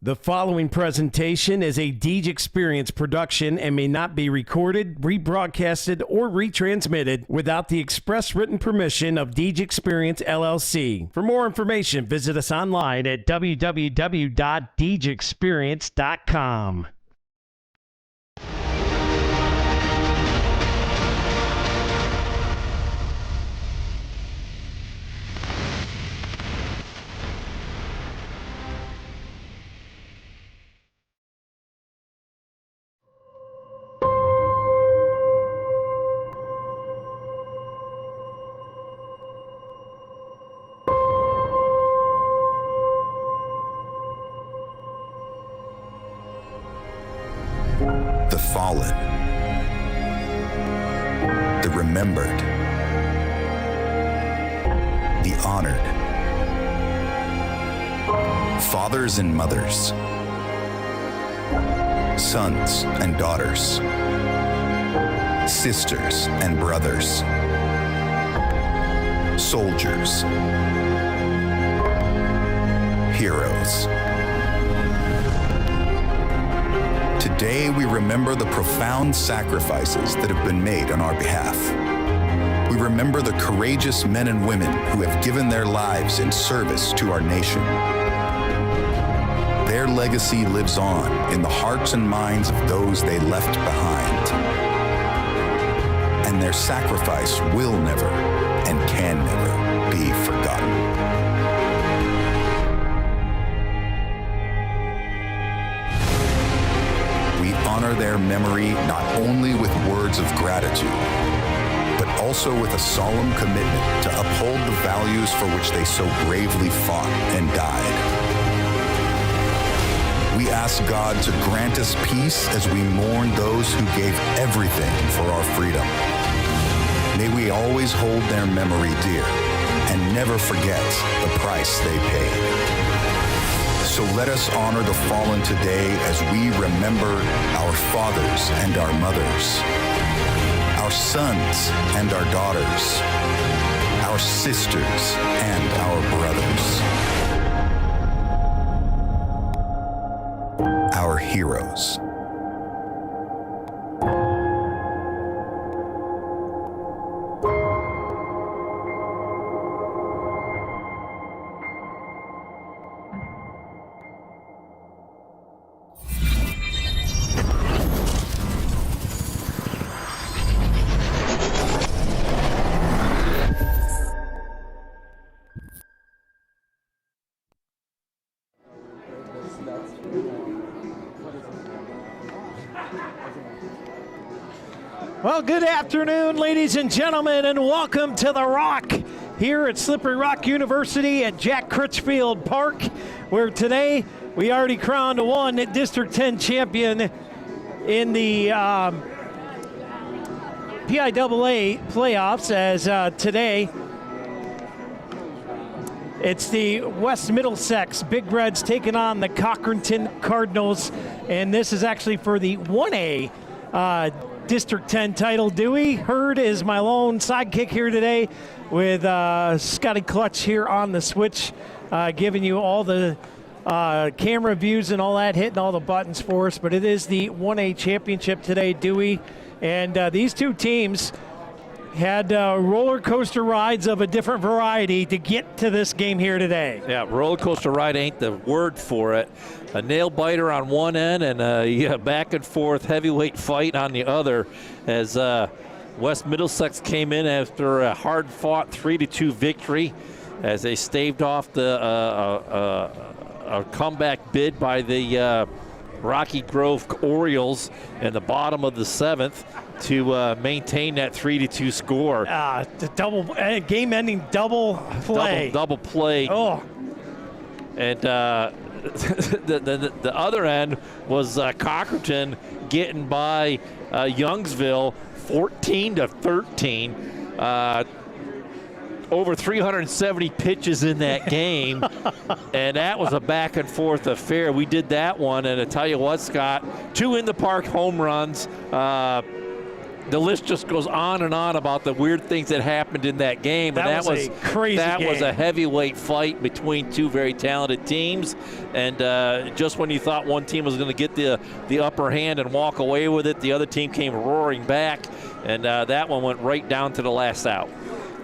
The following presentation is a Deej Experience production and may not be recorded, rebroadcasted, or retransmitted without the express written permission of Deej Experience, LLC. For more information, visit us online at www.deejexperience.com. The fallen, the remembered, the honored, fathers and mothers, sons and daughters, sisters and brothers, soldiers, heroes. Today, we remember the profound sacrifices that have been made on our behalf. We remember the courageous men and women who have given their lives in service to our nation. Their legacy lives on in the hearts and minds of those they left behind. And their sacrifice will never and can never be forgotten. We honor their memory not only with words of gratitude, but also with a solemn commitment to uphold the values for which they so bravely fought and died. We ask God to grant us peace as we mourn those who gave everything for our freedom. May we always hold their memory dear and never forget the price they paid. So let us honor the fallen today as we remember our fathers and our mothers, our sons and our daughters, our sisters and our brothers, our heroes. Well, good afternoon, ladies and gentlemen, and welcome to The Rock here at Slippery Rock University at Jack Critchfield Park, where today we already crowned one District 10 champion in the Piaa playoffs, as today it's the West Middlesex Big Reds taking on the Cochranton Cardinals, and this is actually for the 1A District 10 title. Dewey Hurd is my lone sidekick here today with Scotty Clutch here on the switch, giving you all the camera views and all that, hitting all the buttons for us. But it is the 1A championship today, Dewey. And these two teams had roller coaster rides of a different variety to get to this game here today. Yeah, roller coaster ride ain't the word for it. A nail biter on one end and a back and forth heavyweight fight on the other, as West Middlesex came in after a hard fought 3-2 victory as they staved off the a comeback bid by the Rocky Grove Orioles in the bottom of the 7th to maintain that 3-2 score. The double game-ending double play. Double play. Oh. And the other end was Cochranton getting by Youngsville 14-13. Over 370 pitches in that game, and that was a back and forth affair. We did that one, and I tell you what, Scott, 2 in the park home runs. the list just goes on and on about the weird things that happened in that game. That was a crazy game. That was a heavyweight fight between two very talented teams. And just when you thought one team was going to get the upper hand and walk away with it, the other team came roaring back. And that one went right down to the last out.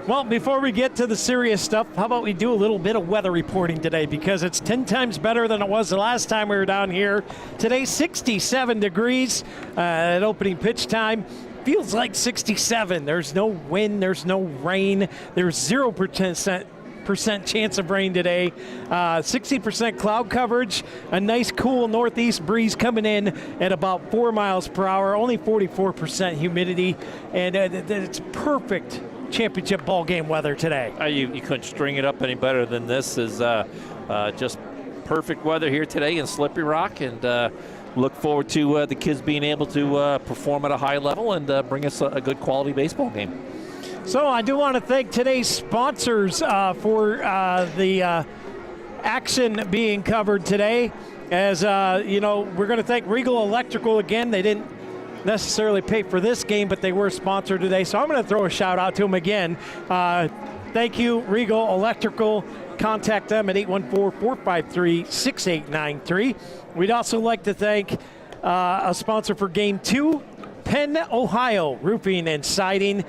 Well, before we get to the serious stuff, how about we do a little bit of weather reporting today, because it's 10 times better than it was the last time we were down here. Today, 67 degrees at opening pitch time. Feels like 67. There's no wind. There's no rain. There's 0% chance of rain today. 60% cloud coverage. A nice cool northeast breeze coming in at about 4 miles per hour. Only 44% humidity. And it's perfect championship ball game weather today. You couldn't string it up any better than this. Is just perfect weather here today in Slippery Rock, and look forward to the kids being able to perform at a high level and bring us a good quality baseball game. So I do want to thank today's sponsors for the action being covered today. As you know, we're going to thank Regal Electrical again. They didn't necessarily pay for this game, but they were sponsored today, so I'm going to throw a shout out to them again. Thank you, Regal Electrical. Contact them at 814-453-6893. We'd also like to thank a sponsor for Game 2, Penn, Ohio Roofing and Siding.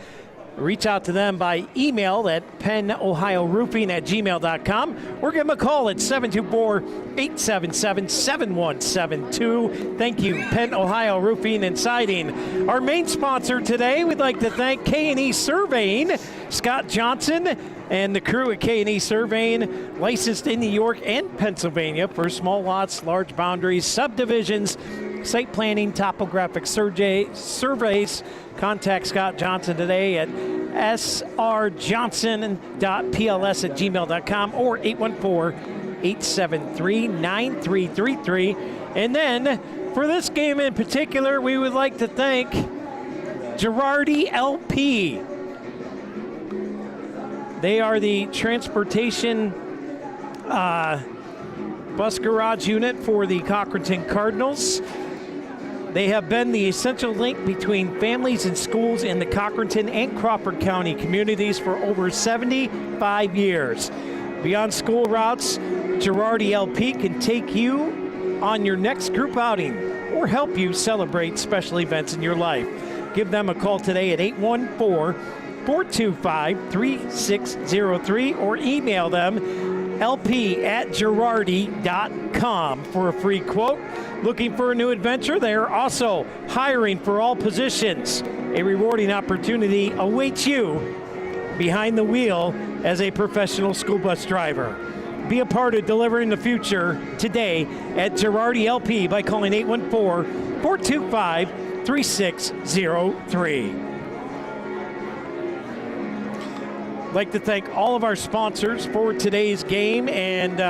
Reach out to them by email at pennohioroofing@gmail.com or give them a call at 724-877-7172. Thank you, Penn, Ohio Roofing and Siding. Our main sponsor today, we'd like to thank K&E Surveying, Scott Johnson, and the crew at K&E Surveying, licensed in New York and Pennsylvania for small lots, large boundaries, subdivisions, site planning, topographic surveys. Contact Scott Johnson today at srjohnson.pls@gmail.com or 814-873-9333. And then for this game in particular, we would like to thank Girardi LP. They are the transportation bus garage unit for the Cochranton Cardinals. They have been the essential link between families and schools in the Cochranton and Crawford County communities for over 75 years. Beyond school routes, Girardi LP can take you on your next group outing or help you celebrate special events in your life. Give them a call today at 814-425-3603 or email them lp@girardi.com for a free quote. Looking for a new adventure? They are also hiring for all positions. A rewarding opportunity awaits you behind the wheel as a professional school bus driver. Be a part of delivering the future today at Girardi LP by calling 814-425-3603. I'd like to thank all of our sponsors for today's game, and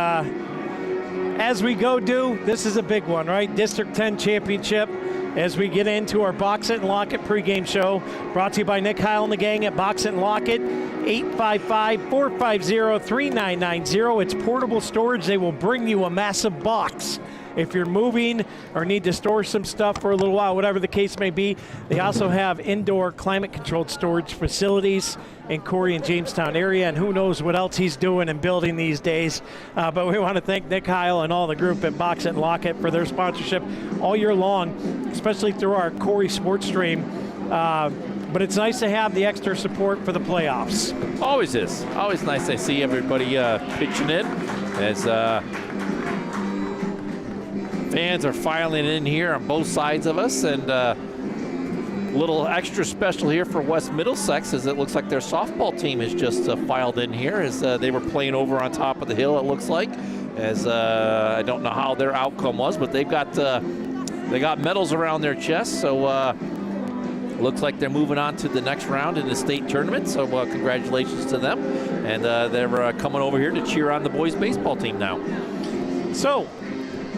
as we go, this is a big one, right? District 10 championship. As we get into our Box It and Lock It pregame show, brought to you by Nick Heil and the gang at Box It and Lock It, 855-450-3990. It's portable storage. They will bring you a massive box if you're moving or need to store some stuff for a little while, whatever the case may be. They also have indoor climate-controlled storage facilities in Corey and Jamestown area, and who knows what else he's doing and building these days. But we want to thank Nick Heil and all the group at Box It and Lock It for their sponsorship all year long, especially through our Corey Sports Stream. But it's nice to have the extra support for the playoffs. Always is. Always nice to see everybody pitching in as fans are filing in here on both sides of us, and a little extra special here for West Middlesex as it looks like their softball team has just filed in here as they were playing over on top of the hill, it looks like, as I don't know how their outcome was, but they got medals around their chest, so looks like they're moving on to the next round in the state tournament, so congratulations to them, and they're coming over here to cheer on the boys baseball team now. So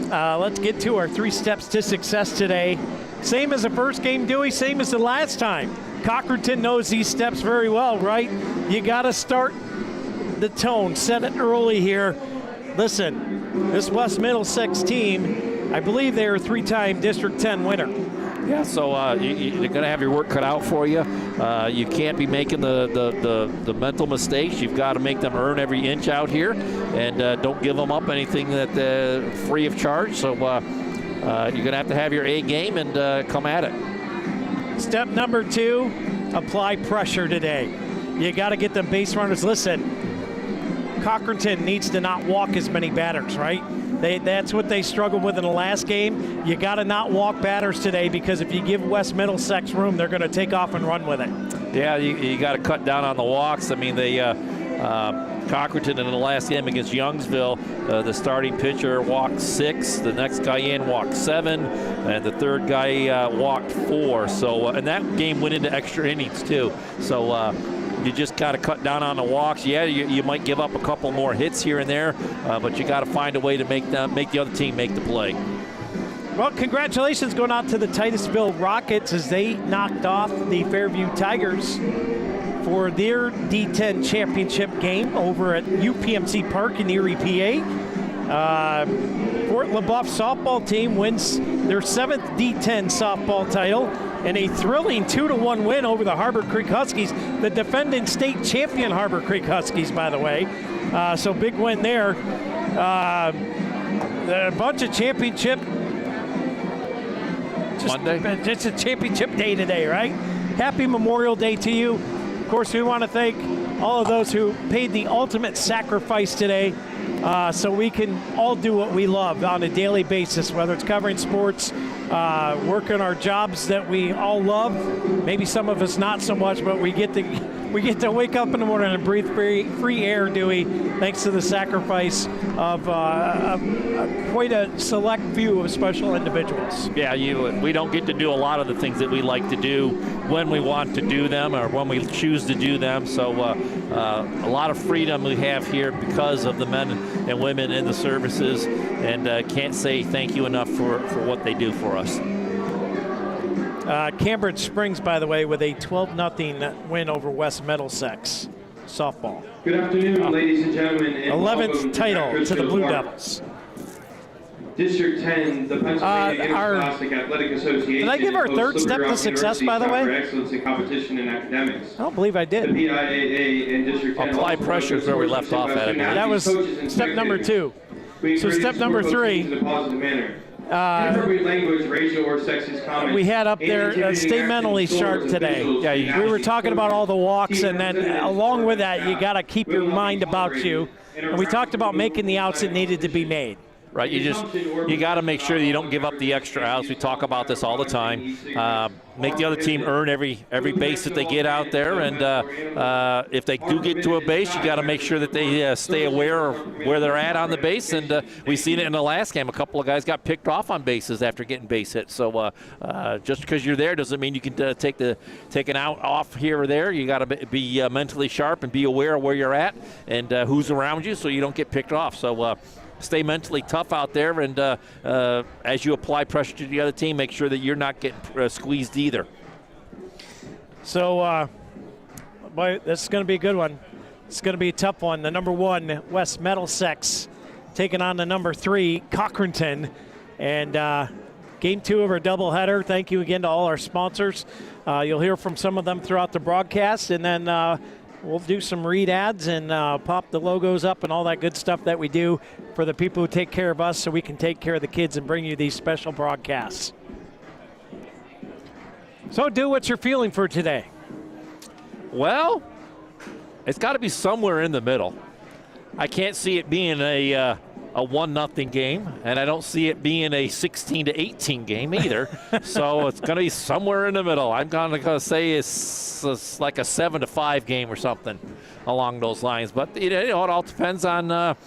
let's get to our 3 steps to success today. Same as the first game, Dewey, same as the last time. Cochranton knows these steps very well, right? You got to start the tone, set it early here. Listen, this West Middlesex team, I believe they are a 3-time District 10 winner. Yeah, so you're going to have your work cut out for you. You can't be making the mental mistakes. You've got to make them earn every inch out here, and don't give them up anything that free of charge. So you're going to have your A game and come at it. Step number 2, apply pressure today. You got to get them base runners. Listen, Cochranton needs to not walk as many batters, right? That's what they struggled with in the last game. You got to not walk batters today, because if you give West Middlesex room, they're going to take off and run with it. Yeah, you got to cut down on the walks. I mean, Cochranton in the last game against Youngsville, the starting pitcher walked 6, the next guy in walked 7, and the third guy walked 4. So, and that game went into extra innings too. So. You just got to cut down on the walks. Yeah, you might give up a couple more hits here and there, but you got to find a way to make the other team make the play. Well, congratulations going out to the Titusville Rockets as they knocked off the Fairview Tigers for their D-10 championship game over at UPMC Park in Erie, PA. Fort LaBeouf softball team wins their 7th D-10 softball title and a thrilling 2-1 win over the Harbor Creek Huskies, the defending state champion Harbor Creek Huskies, by the way. So big win there. A bunch of championship. Monday? It's a championship day today, right? Happy Memorial Day to you. Of course, we want to thank all of those who paid the ultimate sacrifice today, so we can all do what we love on a daily basis, whether it's covering sports, working our jobs that we all love. Maybe some of us not so much, but we get to wake up in the morning and breathe free air, Dewey, thanks to the sacrifice of quite a select few of special individuals. Yeah, we don't get to do a lot of the things that we like to do when we want to do them or when we choose to do them. So a lot of freedom we have here because of the men and women in the services, and can't say thank you enough for what they do for us. Cambridge Springs, by the way, with a 12-0 win over West Middlesex softball. Good afternoon, ladies and gentlemen. And 11th title to the Blue Devils. District 10, the Pennsylvania Interscholastic Athletic Association. Did I give our third step to success, by the way? For excellence in competition in academics. I don't believe I did. The PIAA and District 10 apply pressure is where we left off at it. That was step number 2. So step number 3. Inappropriate language, racial or sexist comments. We had up there, stay mentally sharp today. Yeah, we were talking about all the walks, and then along with that, you got to keep your mind about you. And we talked about making the outs that needed to be made. Right, you got to make sure that you don't give up the extra outs. We talk about this all the time. Make the other team earn every base that they get out there, and if they do get to a base, you got to make sure that they stay aware of where they're at on the base. And we seen it in the last game. A couple of guys got picked off on bases after getting base hits. So just because you're there doesn't mean you can take an out off here or there. You got to be mentally sharp and be aware of where you're at and who's around you, so you don't get picked off. So. Stay mentally tough out there, and as you apply pressure to the other team, make sure that you're not getting squeezed either. So, boy, this is going to be a good one. It's going to be a tough one. The number 1, West Middlesex, taking on the number 3, Cochranton. And game 2 of our doubleheader. Thank you again to all our sponsors. You'll hear from some of them throughout the broadcast, and then we'll do some read ads and pop the logos up and all that good stuff that we do for the people who take care of us, so we can take care of the kids and bring you these special broadcasts. So, what's your feeling for today? Well, it's got to be somewhere in the middle. I can't see it being a 1-0 game, and I don't see it being a 16-18 game either. So it's going to be somewhere in the middle. I'm going to say it's like a 7-5 game or something along those lines. But it all depends on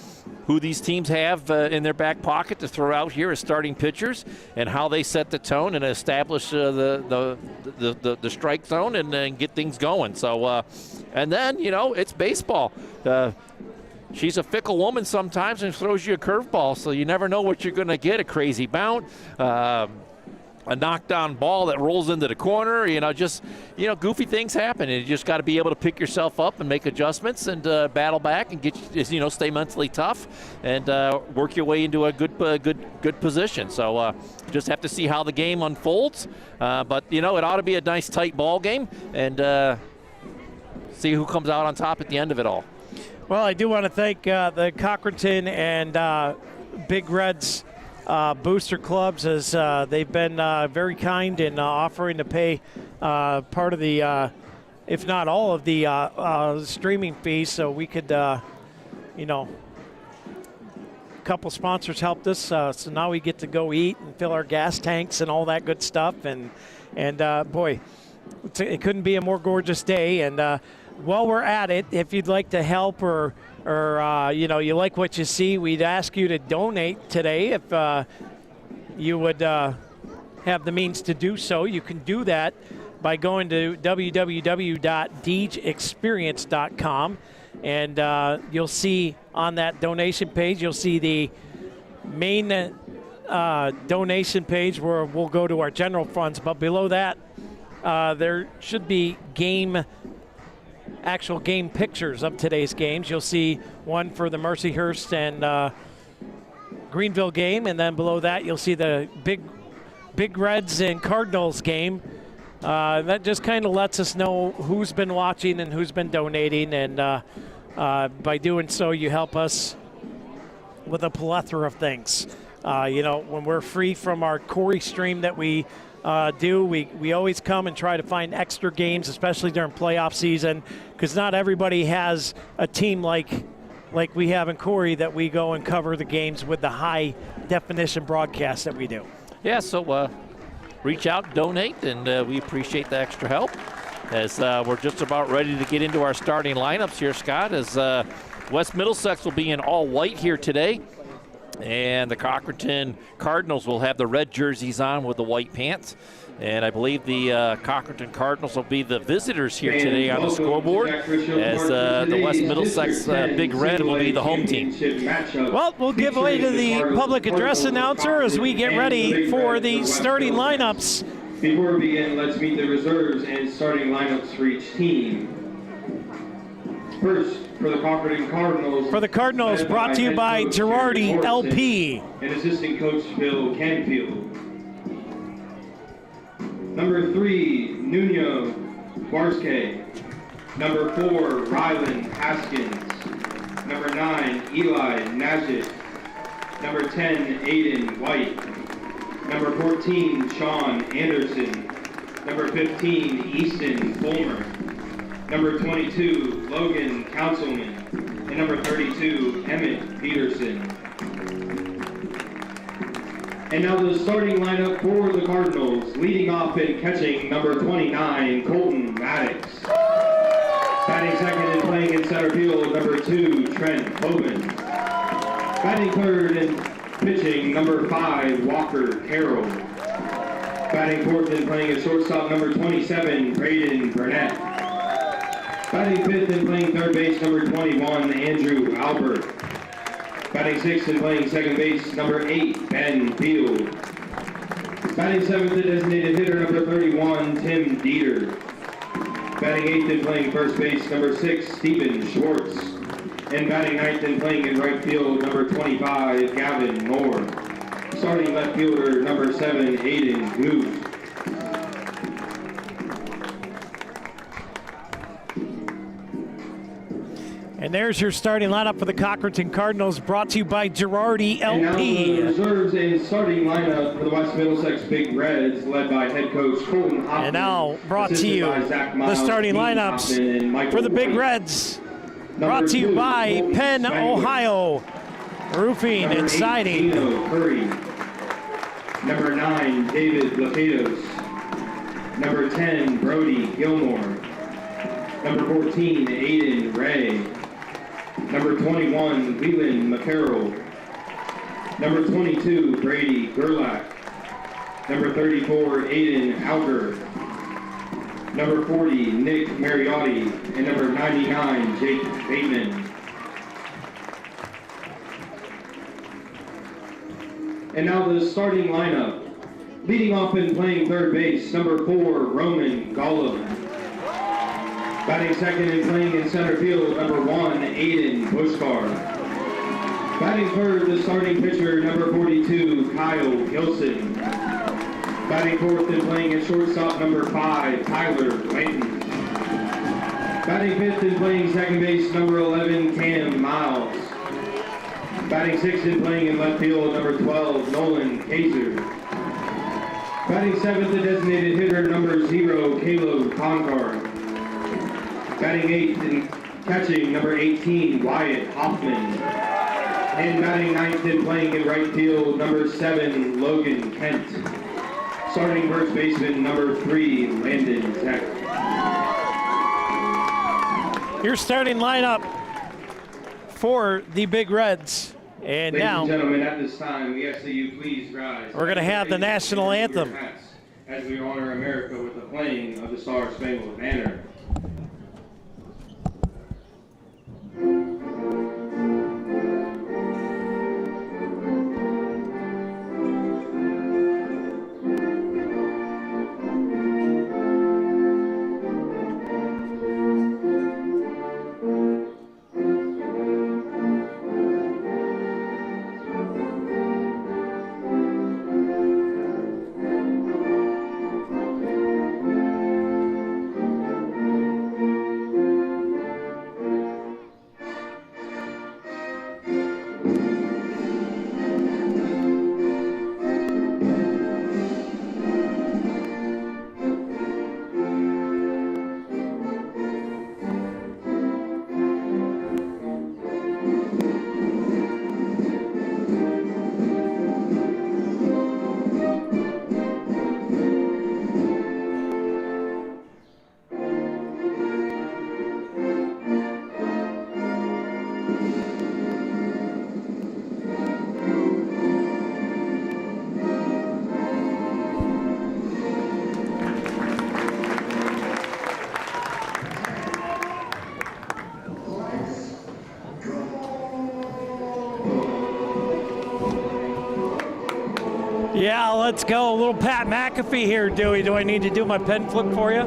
who these teams have in their back pocket to throw out here as starting pitchers, and how they set the tone and establish the strike zone and get things going. So, and then it's baseball. She's a fickle woman sometimes and throws you a curveball, so you never know what you're going to get, a crazy bounce. a knockdown ball that rolls into the corner. Goofy things happen, and you just got to be able to pick yourself up and make adjustments and battle back and stay mentally tough and work your way into a good position. So just have to see how the game unfolds. But it ought to be a nice tight ball game and see who comes out on top at the end of it all. Well, I do want to thank the Cochranton and Big Reds booster clubs, as they've been very kind in offering to pay part of the, if not all of the streaming fees, so we could, a couple sponsors helped us, so now we get to go eat and fill our gas tanks and all that good stuff, and boy, it couldn't be a more gorgeous day. And while we're at it, if you'd like to help or you like what you see, we'd ask you to donate today. If you would have the means to do so, you can do that by going to www.deegeexperience.com, and you'll see on that donation page, you'll see the main donation page where we'll go to our general funds. But below that, there should be actual game pictures of today's games. You'll see one for the Mercyhurst and Greenville game, and then below that you'll see the Big Reds and Cardinals game. That just kind of lets us know who's been watching and who's been donating, and by doing so you help us with a plethora of things. When we're free from our Corey stream that we we always come and try to find extra games, especially during playoff season, because not everybody has a team like we have in Corey that we go and cover the games with the high definition broadcast that we do. Yeah, so reach out, donate, and we appreciate the extra help. As we're just about ready to get into our starting lineups here, Scott, as West Middlesex will be in all white here today. And the Cochranton Cardinals will have the red jerseys on with the white pants. And I believe the Cochranton Cardinals will be the visitors here today on the scoreboard, as the West Middlesex Big Red will be the home team. Well, we'll give way to the public address announcer as we get ready for the starting lineups. Before we begin, let's meet the reserves and starting lineups for each team. First, for the Cochranton Cardinals. For the Cardinals, brought to you by Girardi LP. And assistant coach Bill Canfield. Number 3, Nuno Barske. Number 4, Rylan Haskins. Number 9, Eli Najit. Number 10, Aiden White. Number 14, Sean Anderson. Number 15, Easton Fulmer. Number 22, Logan Councilman. And number 32, Emmett Peterson. And now the starting lineup for the Cardinals. Leading off and catching, number 29, Colton Maddox. Batting second and playing in center field, number 2, Trent Hoban. Batting third and pitching, number 5, Walker Carroll. Batting fourth and playing at shortstop, number 27, Braden Burnett. Batting fifth and playing third base, number 21, Andrew Albert. Batting sixth and playing second base, number 8, Ben Field. Batting seventh and designated hitter, number 31, Tim Dieter. Batting eighth and playing first base, number 6, Stephen Schwartz. And batting ninth and playing in right field, number 25, Gavin Moore. Starting left fielder, number 7, Aiden Goose. And there's your starting lineup for the Cochranton Cardinals, brought to you by Girardi LP. And now the reserves and starting lineup for the West Middlesex Big Reds, led by head coach Colton Hoffman. And now brought to you the starting lineups for the Big Reds, brought to you by Penn, Ohio Roofing and Siding. Curry. Number 9, David Lacados. Number 10, Brody Gilmore. Number 14, Aiden Ray. Number 21, Leland McCarroll. Number 22, Brady Gerlach. Number 34, Aiden Alger. Number 40, Nick Mariotti. And number 99, Jake Bateman. And now the starting lineup Leading off and playing third base, number 4, Roman Gollum. Batting second and playing in center field, number 1, Aiden Bushcar. Batting third, the starting pitcher, number 42, Kyle Gilson. Batting fourth and playing at shortstop, number 5, Tyler Lanton. Batting fifth and playing second base, number 11, Cam Miles. Batting sixth and playing in left field, number 12, Nolan Kaiser. Batting seventh, the designated hitter, number 0, Caleb Concar. Batting eighth and catching, number 18, Wyatt Hoffman. And batting ninth and playing in right field, number 7, Logan Kent. Starting first baseman, number 3, Landon Tech. Your starting lineup for the Big Reds. And Ladies now, and gentlemen, at this time, we ask that you please rise. we're going to have the national anthem. As we honor America with the playing of the Star-Spangled Banner. Yeah, let's go. A little Pat McAfee here, Dewey. Do I need to do my pen flip for you?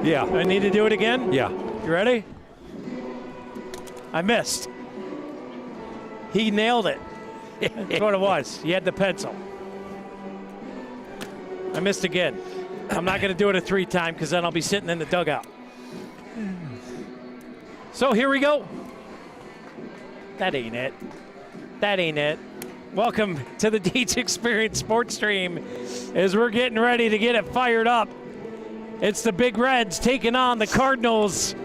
Yeah. Do I need to do it again? Yeah. You ready? I missed. He nailed it. That's what it was. He had the pencil. I missed again. I'm not going to do it a 3 time because then I'll be sitting in the dugout. So here we go. That ain't it. That ain't it. Welcome to the Deeds Experience Sports Stream as we're getting ready to get it fired up. It's the Big Reds taking on the Cardinals.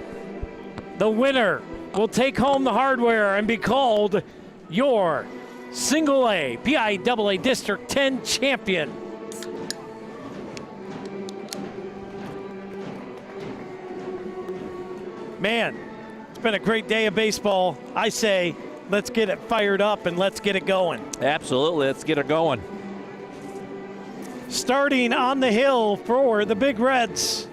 The winner will take home the hardware and be called your Single A Piaa District 10 champion. Man, it's been a great day of baseball. I say, let's get it fired up and let's get it going. Absolutely, let's get it going. Starting on the hill for the Big Reds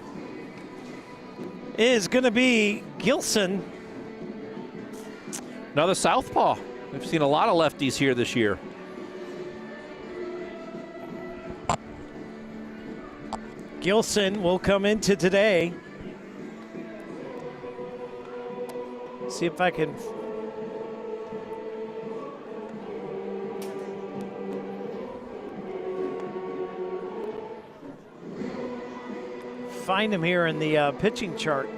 is going to be Gilson. Another southpaw. We've seen a lot of lefties here this year. Gilson will come into today. See if I can find him here in the pitching chart.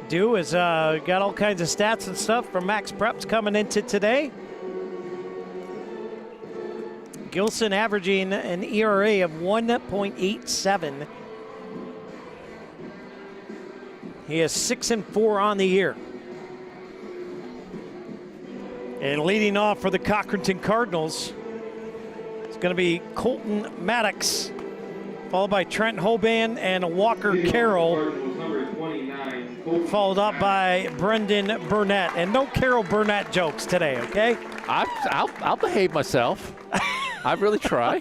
Dew has got all kinds of stats and stuff from Max Preps coming into today. Gilson averaging an ERA of 1.87. He is 6-4 on the year. And leading off for the Cochranton Cardinals, it's going to be Colton Maddox, followed by Trent Hoban and Walker Carroll, followed up by Brendan Burnett. And no Carroll Burnett jokes today, okay? I'll behave myself. I really try.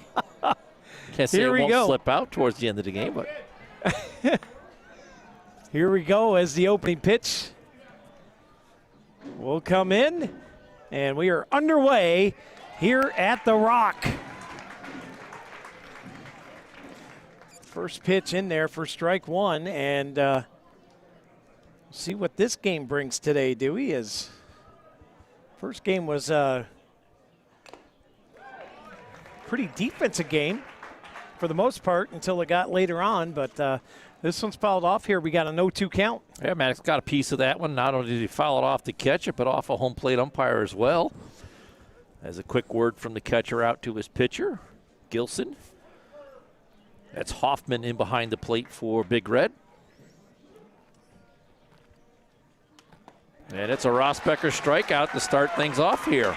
Can't say Here it we won't go. slip out towards the end of the game, but Here we go as the opening pitch will come in. And we are underway here at the Rock. First pitch in there for strike one, and see what this game brings today, Dewey. As first game was a pretty defensive game for the most part until it got later on, but this one's fouled off here. We got an 0-2 count. Yeah, Maddox got a piece of that one. Not only did he foul it off the catcher, but off a home plate umpire as well. As a quick word from the catcher out to his pitcher, Gilson. That's Hoffman in behind the plate for Big Red. And it's a Rosbecker strikeout to start things off here.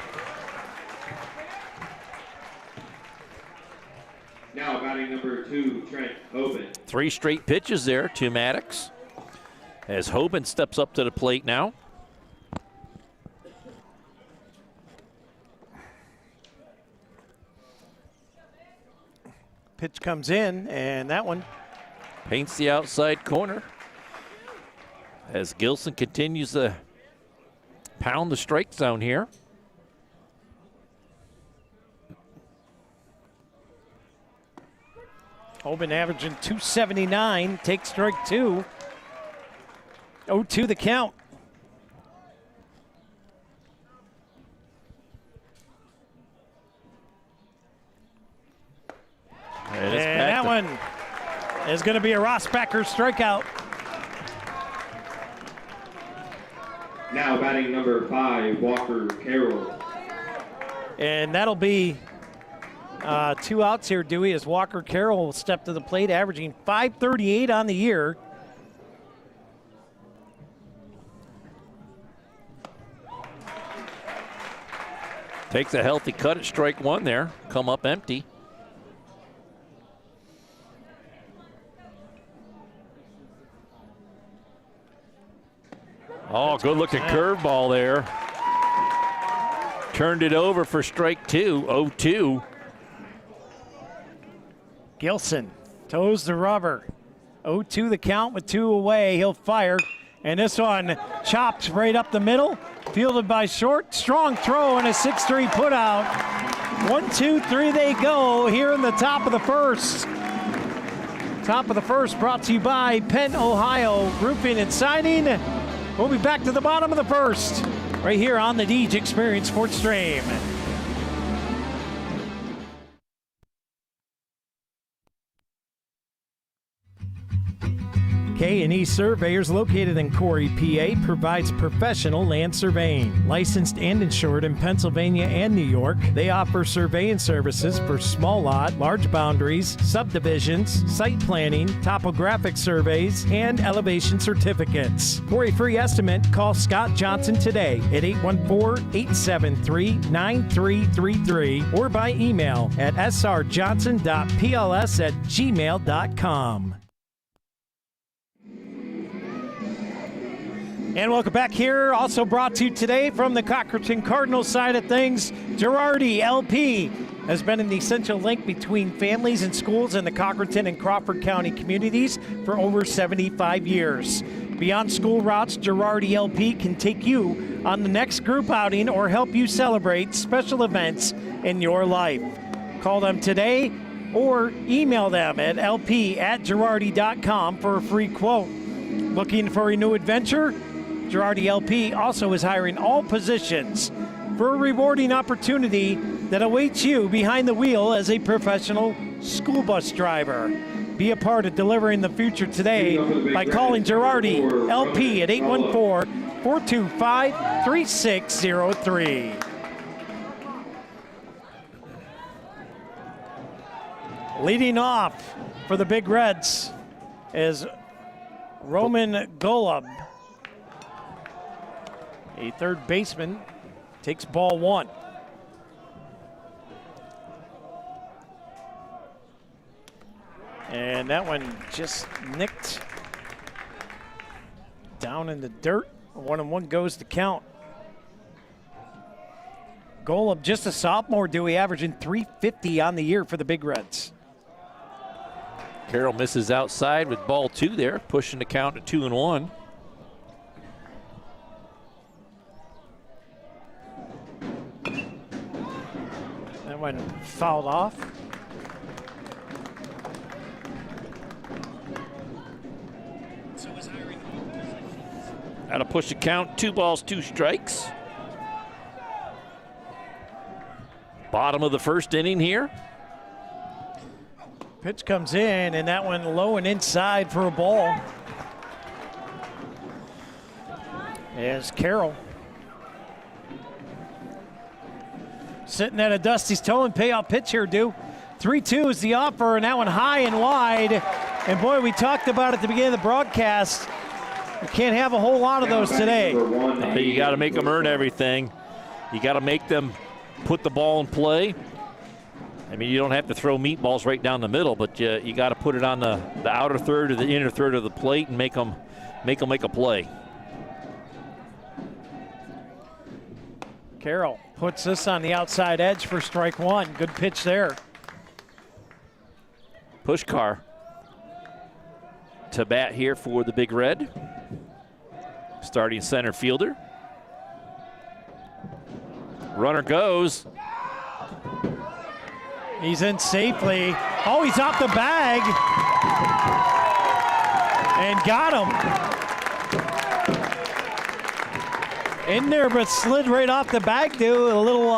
Now batting number 2, Trent Hoban. 3 straight pitches there to Maddox. As Hoban steps up to the plate now. Pitch comes in, and that one Paints the outside corner. As Gilson continues to pound the strike zone here. Hoban averaging 279, takes strike 2. 0-2 the count. And that one is going to be a Rosbecker strikeout. Now batting number 5, Walker Carroll. And that'll be 2 outs here, Dewey, as Walker Carroll will step to the plate, averaging .538 on the year. Takes a healthy cut at strike 1 there. Come up empty. Oh, good looking curveball there. Turned it over for strike 2, 0-2. Gilson toes the rubber. 0-2 the count with 2 away. He'll fire. And this one chopped right up the middle. Fielded by short. Strong throw and a 6-3 put out. 1, 2, 3 they go here in the top of the first. Top of the first brought to you by Penn, Ohio Roofing and Siding. We'll be back to the bottom of the first right here on the Deej Experience Sports Stream. K&E Surveyors, located in Corey, PA, provides professional land surveying. Licensed and insured in Pennsylvania and New York, they offer surveying services for small lot, large boundaries, subdivisions, site planning, topographic surveys, and elevation certificates. For a free estimate, call Scott Johnson today at 814-873-9333 or by email at srjohnson.pls@gmail.com. And welcome back here. Also brought to you today from the Cochranton Cardinals side of things, Girardi LP has been an essential link between families and schools in the Cochranton and Crawford County communities for over 75 years. Beyond school routes, Girardi LP can take you on the next group outing or help you celebrate special events in your life. Call them today or email them at lp@girardi.com for a free quote. Looking for a new adventure? Girardi LP also is hiring all positions for a rewarding opportunity that awaits you behind the wheel as a professional school bus driver. Be a part of delivering the future today by calling Girardi LP at 814-425-3603. Leading off for the Big Reds is Roman Golub. A third baseman takes ball 1. And that one just nicked down in the dirt. 1-1 goes to count. Golub, just a sophomore, Dewey, averaging .350 on the year for the Big Reds. Carroll misses outside with ball 2 there, pushing the count to 2-1. That one fouled off. That'll push the count, 2 balls, 2 strikes. Bottom of the first inning here. Pitch comes in, and that one low and inside for a ball. There's Carroll. Sitting at a Dusty's toe and payoff pitch here, Dew. 3-2 is the offer, and that one high and wide. And boy, we talked about at the beginning of the broadcast, you can't have a whole lot of those today. You got to make them earn everything. You got to make them put the ball in play. I mean, you don't have to throw meatballs right down the middle, but you got to put it on the outer third or the inner third of the plate and make them make a play. Carroll puts this on the outside edge for strike one. Good pitch there. Pushkar to bat here for the Big Red. Starting center fielder. Runner goes. He's in safely. Oh, he's off the bag. And got him. In there, but slid right off the bag, dude. A little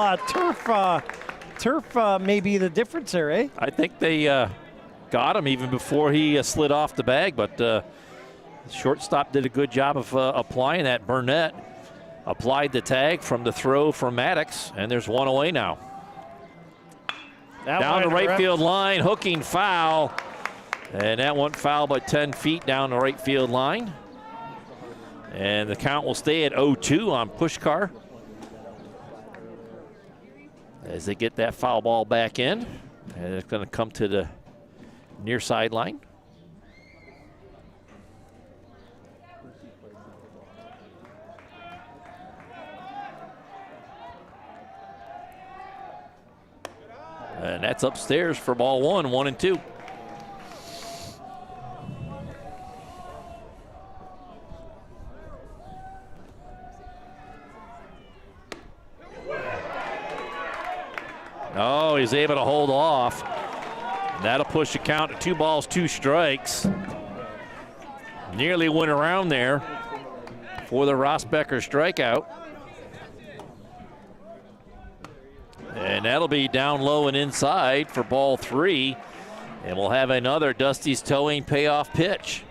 turf may be the difference there, eh? I think they got him even before he slid off the bag, but the shortstop did a good job of applying that. Burnett applied the tag from the throw from Maddox, and there's one away now. Down the right field line, hooking foul. And that went foul by 10 feet down the right field line. And the count will stay at 0-2 on Pushkar as they get that foul ball back in. And it's going to come to the near sideline. And that's upstairs for ball one, 1-2. Oh, he's able to hold off. That'll push the count to 2 balls, 2 strikes. Nearly went around there for the Rosbecker strikeout. And that'll be down low and inside for ball 3. And we'll have another Dusty's Towing payoff pitch.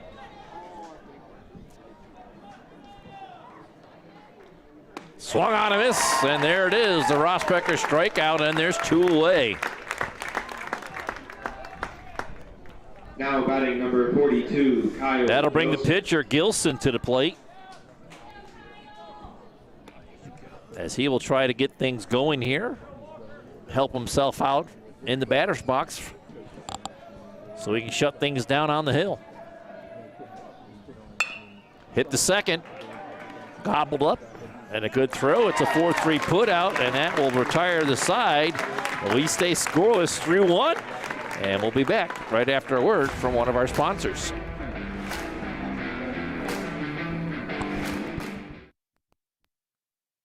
Swung on a miss, and there it is, the Rosbecker strikeout, and there's 2 away. Now batting number 42, Kyle. That'll bring the pitcher, Gilson, to the plate, as he will try to get things going here. Help himself out in the batter's box so he can shut things down on the hill. Hit the second, gobbled up, and a good throw. It's a 4-3 put out, and that will retire the side. We stay scoreless 3-1, and we'll be back right after a word from one of our sponsors.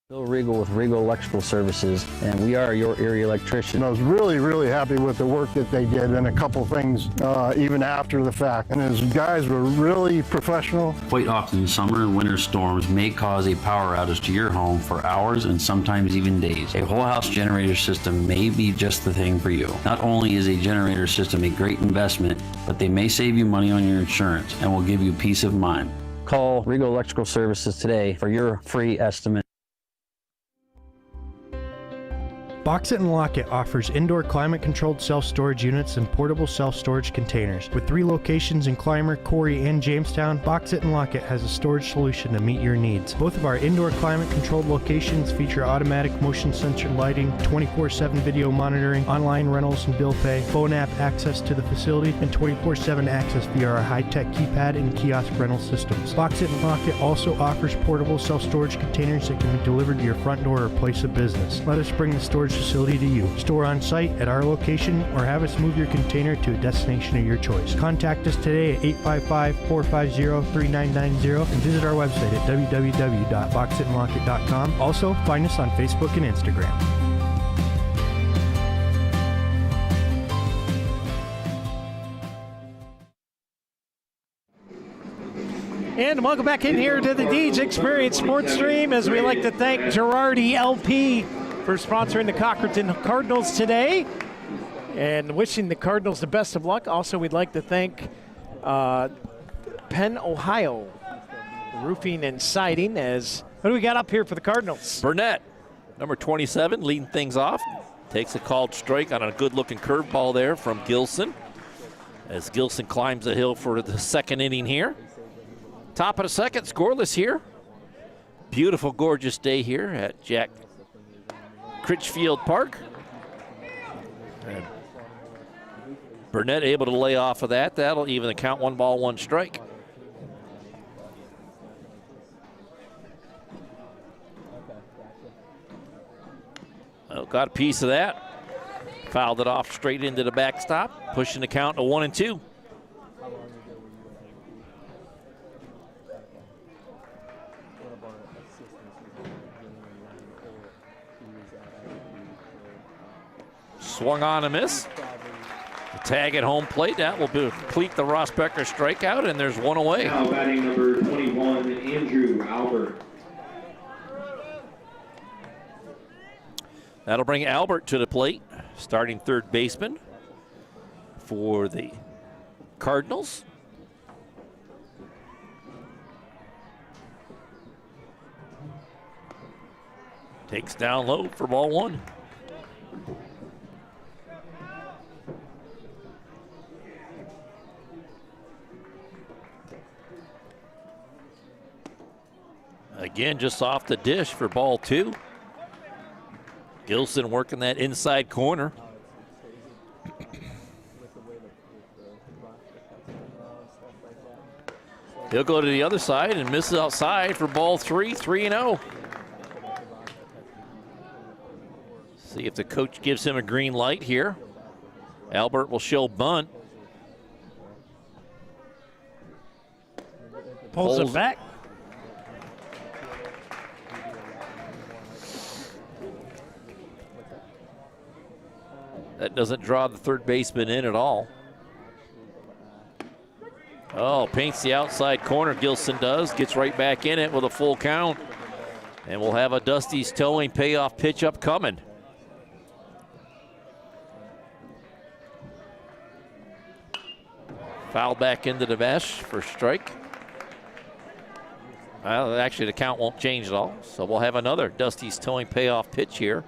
Bill Regal with Regal Electrical Services, and we are your area electrician. I was really happy with the work that they did, and a couple things even after the fact. And his guys were really professional. Quite often, summer and winter storms may cause a power outage to your home for hours and sometimes even days. A whole house generator system may be just the thing for you. Not only is a generator system a great investment, but they may save you money on your insurance and will give you peace of mind. Call Regal Electrical Services today for your free estimate. Box It and Lock It offers indoor climate-controlled self-storage units and portable self-storage containers. With 3 locations in Clymer, Corey, and Jamestown, Box It and Lock It has a storage solution to meet your needs. Both of our indoor climate-controlled locations feature automatic motion sensor lighting, 24/7 video monitoring, online rentals and bill pay, phone app access to the facility, and 24/7 access via our high-tech keypad and kiosk rental systems. Box It and Lock It also offers portable self-storage containers that can be delivered to your front door or place of business. Let us bring the storage facility to you. Store on site at our location or have us move your container to a destination of your choice. Contact us today at 855-450-3990 and visit our website at www.boxitandlockit.com. Also, find us on Facebook and Instagram. And welcome back in here to the Deej Experience Sports Stream, as we like to thank Girardi LP for sponsoring the Cochranton Cardinals today and wishing the Cardinals the best of luck. Also, we'd like to thank Penn, Ohio Roofing and Siding. As what do we got up here for the Cardinals? Burnett, number 27, leading things off. Takes a called strike on a good-looking curveball there from Gilson, as Gilson climbs the hill for the second inning here. Top of the second, scoreless here. Beautiful, gorgeous day here at Jack Critchfield Park. And Burnett able to lay off of that. That'll even the count, 1 ball, 1 strike. Oh, got a piece of that. Fouled it off straight into the backstop, pushing the count to 1-2. Swung on a miss. The tag at home plate. That will complete the Rossbecker strikeout, and there's 1 away. Now batting number 21, Andrew Albert. That'll bring Albert to the plate, starting third baseman for the Cardinals. Takes down low for ball 1. Again, just off the dish for ball 2. Gilson working that inside corner. He'll go to the other side and misses outside for ball 3, 3-0. See if the coach gives him a green light here. Albert will show bunt. Pulls it back. That doesn't draw the third baseman in at all. Oh, paints the outside corner. Gilson does. Gets right back in it with a full count. And we'll have a Dusty's towing payoff pitch upcoming. Foul back into the mesh for strike. Well, actually, the count won't change at all. So we'll have another Dusty's towing payoff pitch here.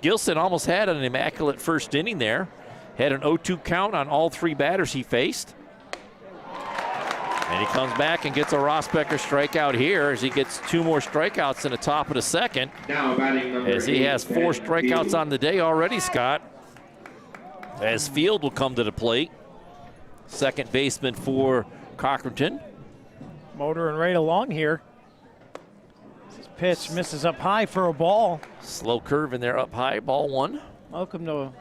Gilson almost had an immaculate first inning there. Had an 0-2 count on all 3 batters he faced. And he comes back and gets a Rossbecker strikeout here as he gets 2 more strikeouts in the top of the second. Now batting number as he has 4 8, strikeouts on the day already, Scott. As Field will come to the plate. Second baseman for Cochranton. Motoring right along here. This pitch misses up high for a ball. Slow curve in there up high, ball 1. Welcome to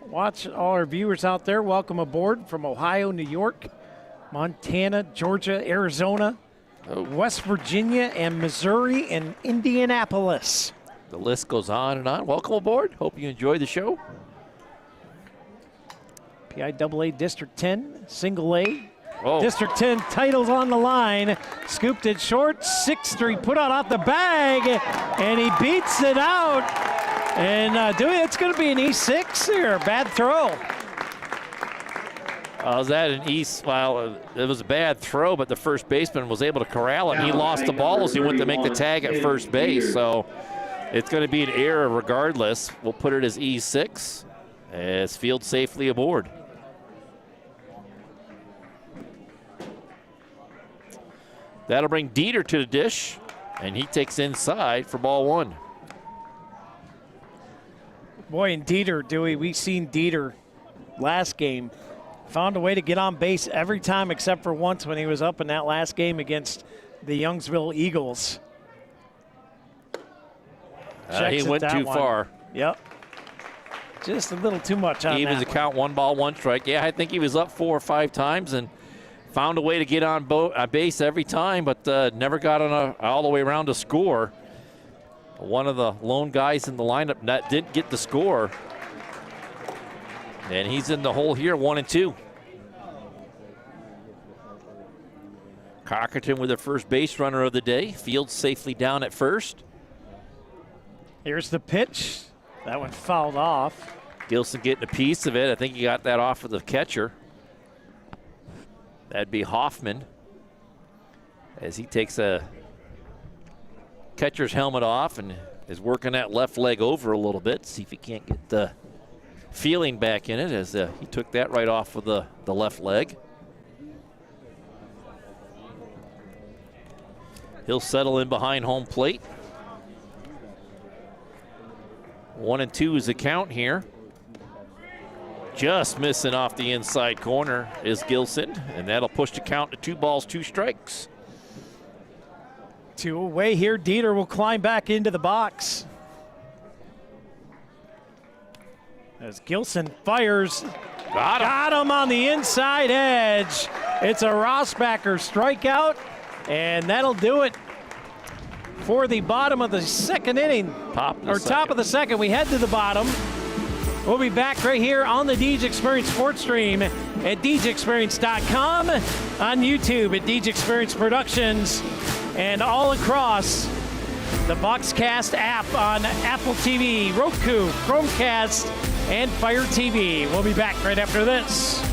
watch all our viewers out there. Welcome aboard from Ohio, New York, Montana, Georgia, Arizona, West Virginia, and Missouri, and Indianapolis. The list goes on and on. Welcome aboard. Hope you enjoy the show. Piaa District 10, Single A. Oh. District 10 titles on the line. Scooped it short. 6-3 put out off the bag, and he beats it out. And it's going to be an E6 here. Bad throw. Was that an East? Well, it was a bad throw, but the first baseman was able to corral it, and he lost the ball as he went to make the tag at first base. So it's going to be an error regardless. We'll put it as E6 as Field safely aboard. That'll bring Dieter to the dish, and he takes inside for ball 1. Boy, and Dieter, Dewey, we seen Dieter last game. Found a way to get on base every time except for once when he was up in that last game against the Youngsville Eagles. He went too far. Yep. Just a little too much on Evens the count, 1 ball, 1 strike. Yeah, I think he was up 4 or 5 times and found a way to get on base every time, but never got on all the way around to score. One of the lone guys in the lineup that didn't get the score. And he's in the hole here, 1-2. Cochranton with the first base runner of the day. Fields safely down at first. Here's the pitch. That one fouled off. Gilson getting a piece of it. I think he got that off of the catcher. That'd be Hoffman, as he takes a catcher's helmet off and is working that left leg over a little bit. See if he can't get the feeling back in it, as he took that right off of the left leg. He'll settle in behind home plate. 1-2 is the count here. Just missing off the inside corner is Gilson, and that'll push the count to 2 balls, 2 strikes. 2 away here. Dieter will climb back into the box. As Gilson fires. Got him on the inside edge. It's a Rossbacher strikeout, and that'll do it for the bottom of the second inning. Top of the second. We head to the bottom. We'll be back right here on the Deej Experience Sports Stream at DeejExperience.com, on YouTube at Deej Experience Productions, and all across the Boxcast app on Apple TV, Roku, Chromecast, and Fire TV. We'll be back right after this.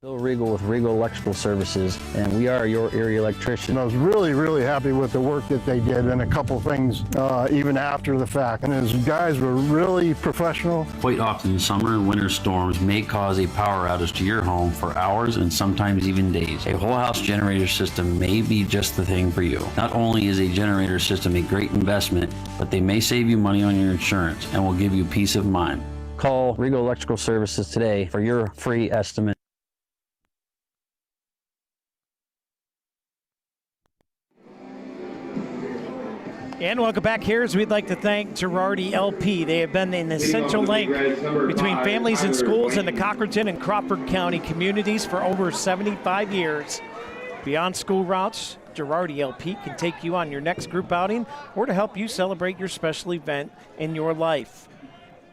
Bill Regal with Regal Electrical Services, and we are your area electrician. I was really happy with the work that they did, and a couple things even after the fact. And his guys were really professional. Quite often, summer and winter storms may cause a power outage to your home for hours and sometimes even days. A whole house generator system may be just the thing for you. Not only is a generator system a great investment, but they may save you money on your insurance and will give you peace of mind. Call Regal Electrical Services today for your free estimate. And welcome back here, as we'd like to thank Girardi LP. They have been an essential link between families and schools in the Cochranton and Crawford County communities for over 75 years. Beyond school routes, Girardi LP can take you on your next group outing or to help you celebrate your special event in your life.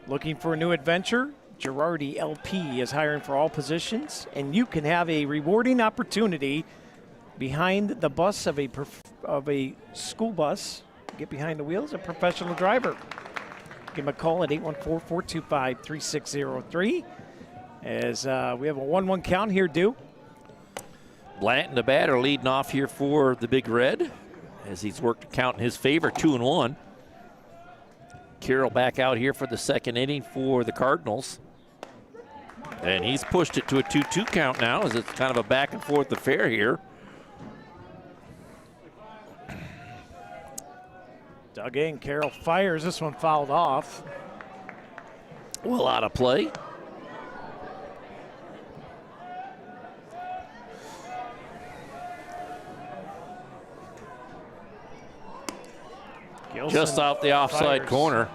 Looking for a new adventure? Girardi LP is hiring for all positions, and you can have a rewarding opportunity behind the bus of a school bus. Get behind the wheels, a professional driver. Give him a call at 814-425-3603. As we have a 1-1 count here, due. Blanton, the batter, leading off here for the Big Red, as he's worked a count in his favor, 2-1. Carroll back out here for the second inning for the Cardinals. And he's pushed it to a 2-2 count now, as it's kind of a back and forth affair here. Dug in, Carroll fires. This one fouled off. Well out of play. Gilson just off the offside fires. corner.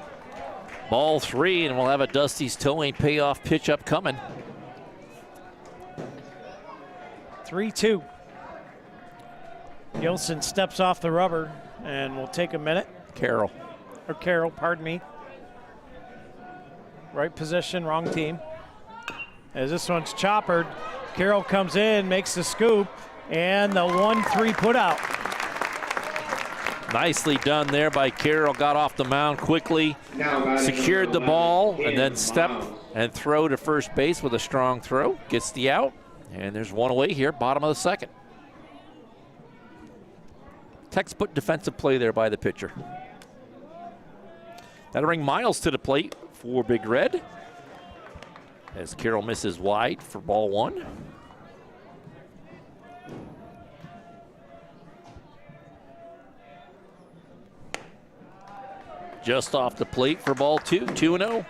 Ball 3, and we'll have a Dusty's towing payoff pitch up coming. 3-2. Gilson steps off the rubber, and we'll take a minute. Carroll, pardon me. Right position, wrong team. As this one's choppered, Carroll comes in, makes the scoop, and the 1-3 put out. Nicely done there by Carroll. Got off the mound quickly, secured the ball, and then stepped and throw to first base with a strong throw. Gets the out, and there's one away here, bottom of the second. Textbook defensive play there by the pitcher. That'll bring Miles to the plate for Big Red, as Carroll misses wide for ball 1. Just off the plate for ball 2, 2-0.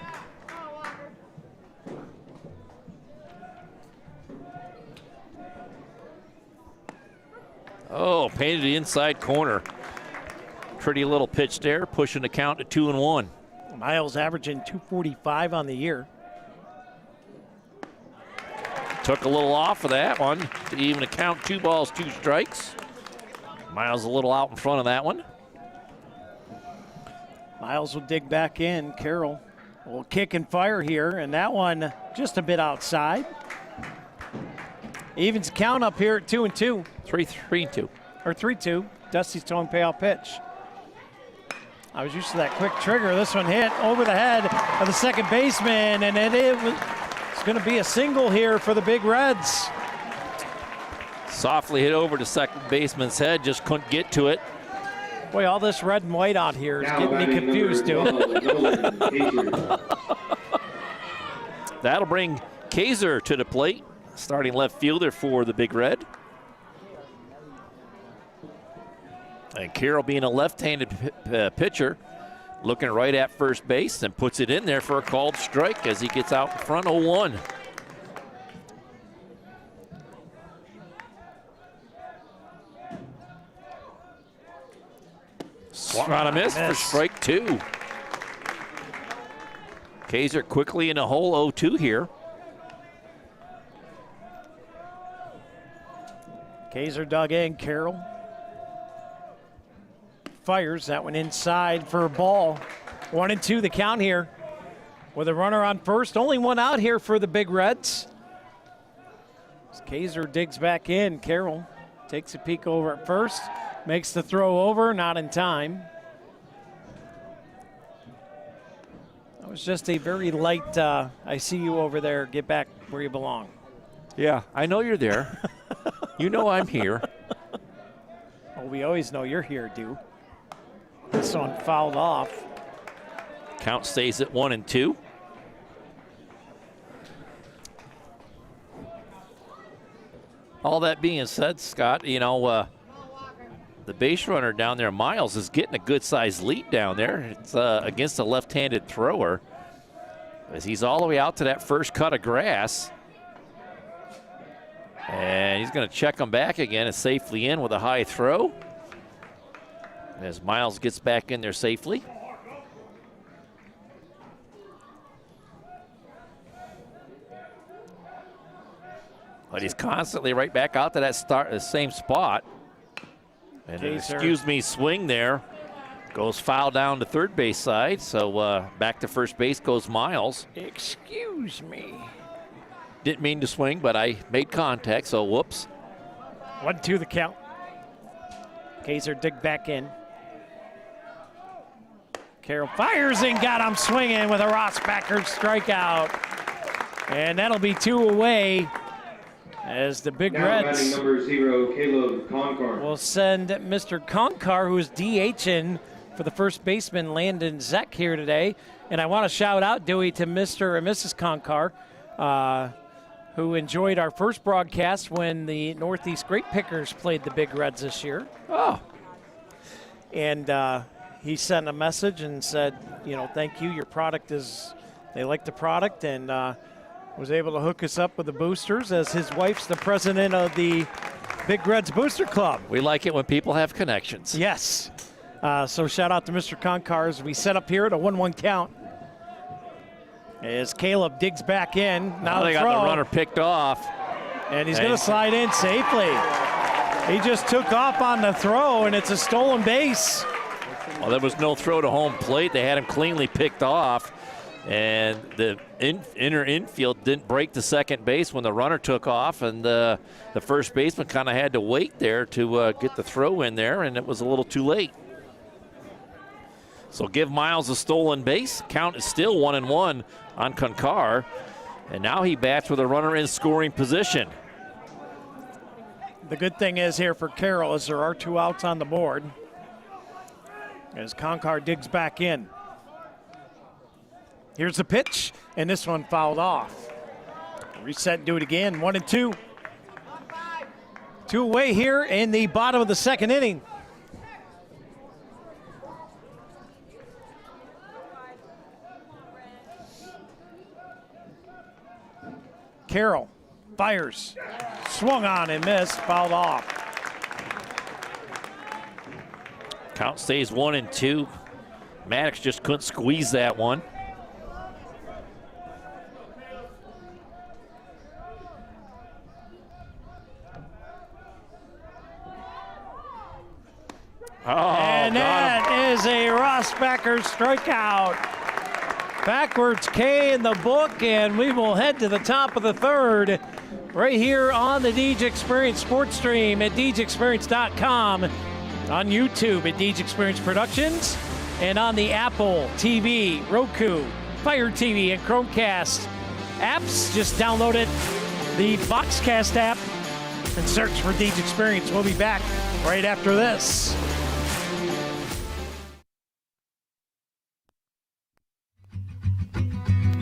Oh, painted the inside corner. Pretty little pitch there, pushing the count to 2-1. Miles averaging 245 on the year. Took a little off of that one to even account 2 balls, 2 strikes. Miles a little out in front of that one. Miles will dig back in. Carroll will kick and fire here, and that one just a bit outside. Evens count up here at 2-2. 3-3-2. Or 3-2. Dusty's throwing payoff pitch. I was used to that quick trigger. This one hit over the head of the second baseman, and it's going to be a single here for the Big Reds. Softly hit over the second baseman's head, just couldn't get to it. Boy, all this red and white out here is getting me confused, dude. That'll bring Kaiser to the plate, starting left fielder for the Big Red. And Carroll, being a left-handed pitcher, looking right at first base and puts it in there for a called strike as he gets out in front 0-1. Swung on a miss for strike 2. Kaiser quickly in a hole 0-2 here. Kaiser dug in. Carroll fires that one inside for a ball. 1-2 the count here with a runner on first. Only one out here for the Big Reds. As Kaiser digs back in. Carroll takes a peek over at first. Makes the throw over, not in time. That was just a very light, I see you over there, get back where you belong. Yeah, I know you're there. You know I'm here. Well, we always know you're here, dude. This one fouled off. Count stays at 1-2. All that being said, Scott, you know, the base runner down there, Miles, is getting a good-sized lead down there. It's against a left-handed thrower as he's all the way out to that first cut of grass. And he's going to check him back again and safely in with a high throw. As Miles gets back in there safely. But he's constantly right back out to that same spot. And an excuse me swing there. Goes foul down to third base side. So back to first base goes Miles. Excuse me. Didn't mean to swing, but I made contact, so whoops. 1-2 the count. Kaiser dig back in. Carroll fires and got him swinging with a Rossbacher strikeout. And that'll be 2 away as the Big Reds number 0, Caleb Concar. will send Mr. Concar, who is DHing for the first baseman Landon Zeck here today. And I want to shout out, Dewey, to Mr. and Mrs. Concar, who enjoyed our first broadcast when the Northeast Grape Pickers played the Big Reds this year. Oh. And he sent a message and said, you know, thank you. Your product is, they like the product, and was able to hook us up with the boosters as his wife's the president of the Big Reds Booster Club. We like it when people have connections. Yes. So shout out to Mr. Concar as we set up here at a 1-1 count. As Caleb digs back in. Now they got the runner picked off. And he's going to slide in safely. He just took off on the throw, and it's a stolen base. Well, there was no throw to home plate. They had him cleanly picked off. And the inner infield didn't break the second base when the runner took off. And the first baseman kind of had to wait there to get the throw in there, and it was a little too late. So give Miles a stolen base. Count is still 1-1 on Concar. And now he bats with a runner in scoring position. The good thing is here for Carroll is there are 2 outs on the board as Concar digs back in. Here's the pitch, and this one fouled off. Reset and do it again, 1-2. 2 away here in the bottom of the second inning. Carroll fires, swung on and missed, fouled off. Count stays 1-2. Maddox just couldn't squeeze that one. And that is a Rossbacher strikeout. backwards K in the book, and we will head to the top of the third right here on the Deej Experience Sports Stream at DeejExperience.com, on YouTube at Deej Experience Productions, and on the Apple TV, Roku, Fire TV, and Chromecast apps. Just download it, the Boxcast app, and search for Deej Experience. We'll be back right after this.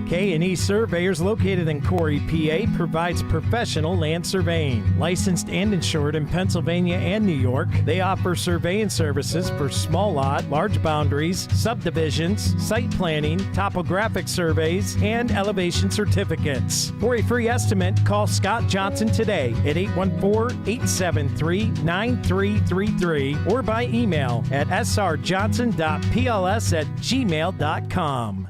K&E Surveyors, located in Corey, PA, provides professional land surveying. Licensed and insured in Pennsylvania and New York, they offer surveying services for small lot, large boundaries, subdivisions, site planning, topographic surveys, and elevation certificates. For a free estimate, call Scott Johnson today at 814-873-9333 or by email at srjohnson.pls@gmail.com.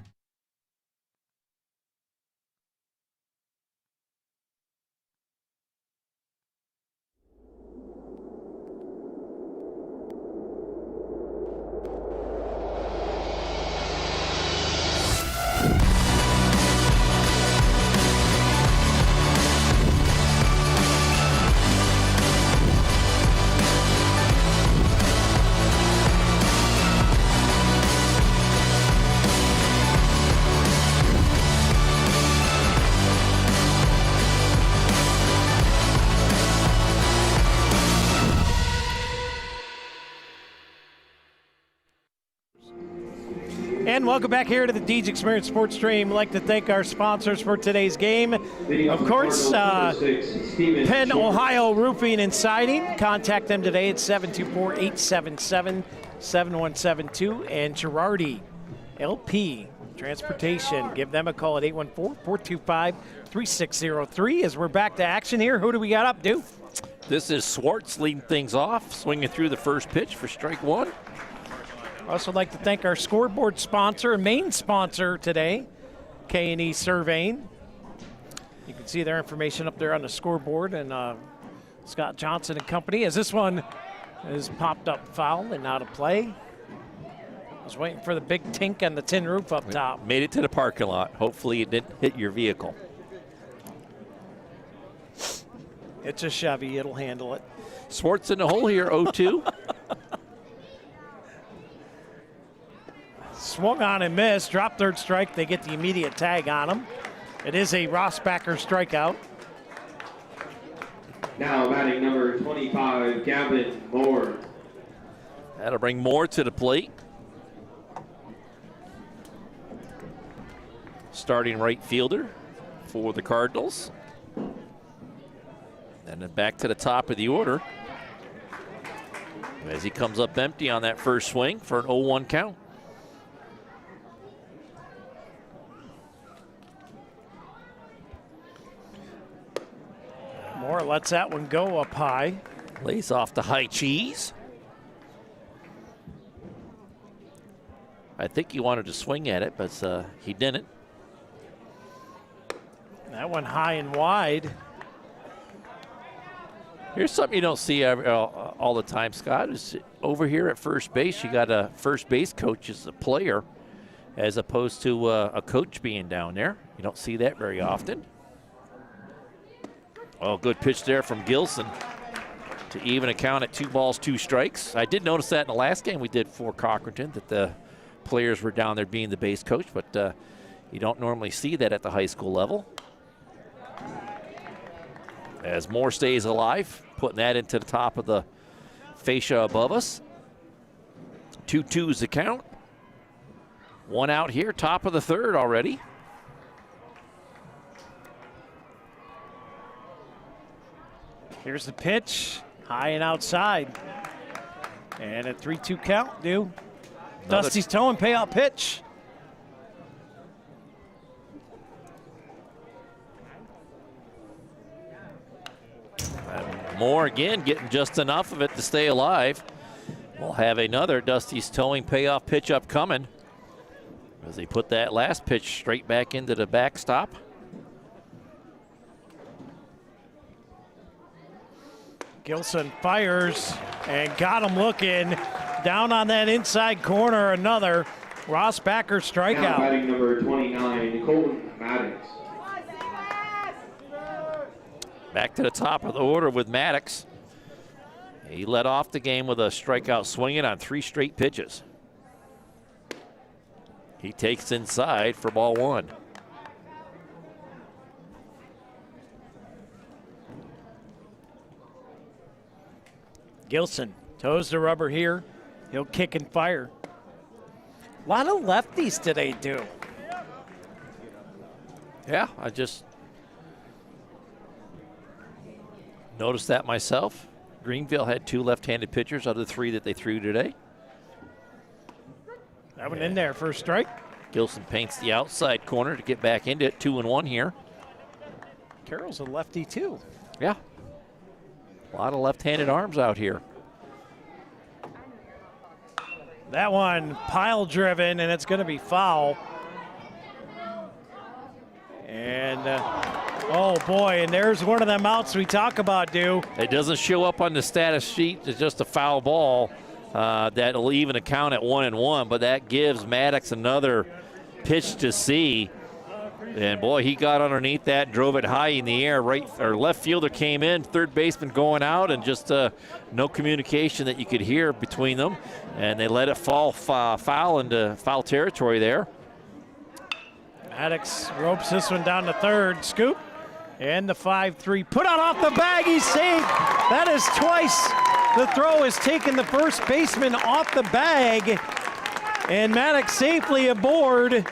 And welcome back here to the Deej Experience Sports Stream. I'd like to thank our sponsors for today's game. Of course, Penn, Ohio Roofing and Siding. Contact them today at 724-877-7172. And Girardi LP Transportation. Give them a call at 814-425-3603. As we're back to action here, who do we got up, Duke? This is Swartz leading things off, swinging through the first pitch for strike one. I'd also like to thank our scoreboard sponsor and main sponsor today, K&E Surveying. You can see their information up there on the scoreboard, and Scott Johnson and company, as this one is popped up foul and out of play. I was waiting for the big tink on the tin roof up top. Made it to the parking lot. Hopefully it didn't hit your vehicle. It's a Chevy, it'll handle it. Swartz in the hole here, 0-2. Swung on and missed, dropped third strike. They get the immediate tag on him. It is a Rossbacher strikeout. Now batting number 25, Gavin Moore. That'll bring Moore to the plate. Starting right fielder for the Cardinals. And then back to the top of the order as he comes up empty on that first swing for an 0-1 count. Moore lets that one go up high. Lays off the high cheese. I think he wanted to swing at it, but he didn't. That one high and wide. Here's something you don't see all the time, Scott. Is over here at first base, you got a first base coach as a player, as opposed to a coach being down there. You don't see that very often. Oh, good pitch there from Gilson to even a count at 2 balls, 2 strikes. I did notice that in the last game we did for Cochranton, that the players were down there being the base coach, but you don't normally see that at the high school level. As Moore stays alive, putting that into the top of the fascia above us. 2-2's the count. 1 out here, top of the third already. Here's the pitch, high and outside. And a 3-2 count, due. Dusty's towing payout pitch. And Moore again getting just enough of it to stay alive. We'll have another Dusty's towing payoff pitch upcoming as they put that last pitch straight back into the backstop. Gilson fires and got him looking. Down on that inside corner, another Rossbacher strikeout. Now batting number 29, Colton Maddox. Back to the top of the order with Maddox. He led off the game with a strikeout swinging on 3 straight pitches. He takes inside for ball 1. Gilson toes the rubber here. He'll kick and fire. A lot of lefties today, too. Yeah, I just noticed that myself. Greenville had 2 left-handed pitchers out of the 3 that they threw today. That one in there for a strike. Gilson paints the outside corner to get back into it. 2-1 here. Carroll's a lefty, too. Yeah. A lot of left-handed arms out here. That one pile driven, and it's going to be foul. And, oh boy, and there's one of them outs we talk about, It doesn't show up on the status sheet. It's just a foul ball. That'll even account at 1-1, but that gives Maddox another pitch to see. And boy, he got underneath that, drove it high in the air. Right or left fielder came in, third baseman going out, and just no communication that you could hear between them. And they let it fall foul into foul territory there. Maddox ropes this one down to third. Scoop. And the 5-3 put out off the bag. He's safe. That is twice. The throw has taken the first baseman off the bag. And Maddox safely aboard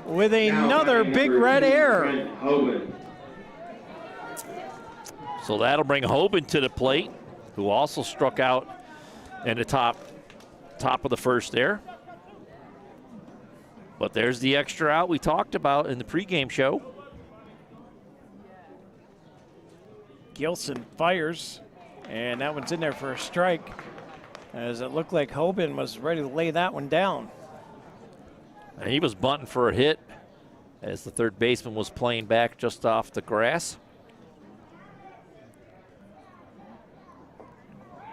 with another big red error. So that'll bring Hoban to the plate, who also struck out in the top of the first there. But there's the extra out we talked about in the pregame show. Gilson fires, and that one's in there for a strike, as it looked like Hoban was ready to lay that one down. And he was bunting for a hit as the third baseman was playing back just off the grass.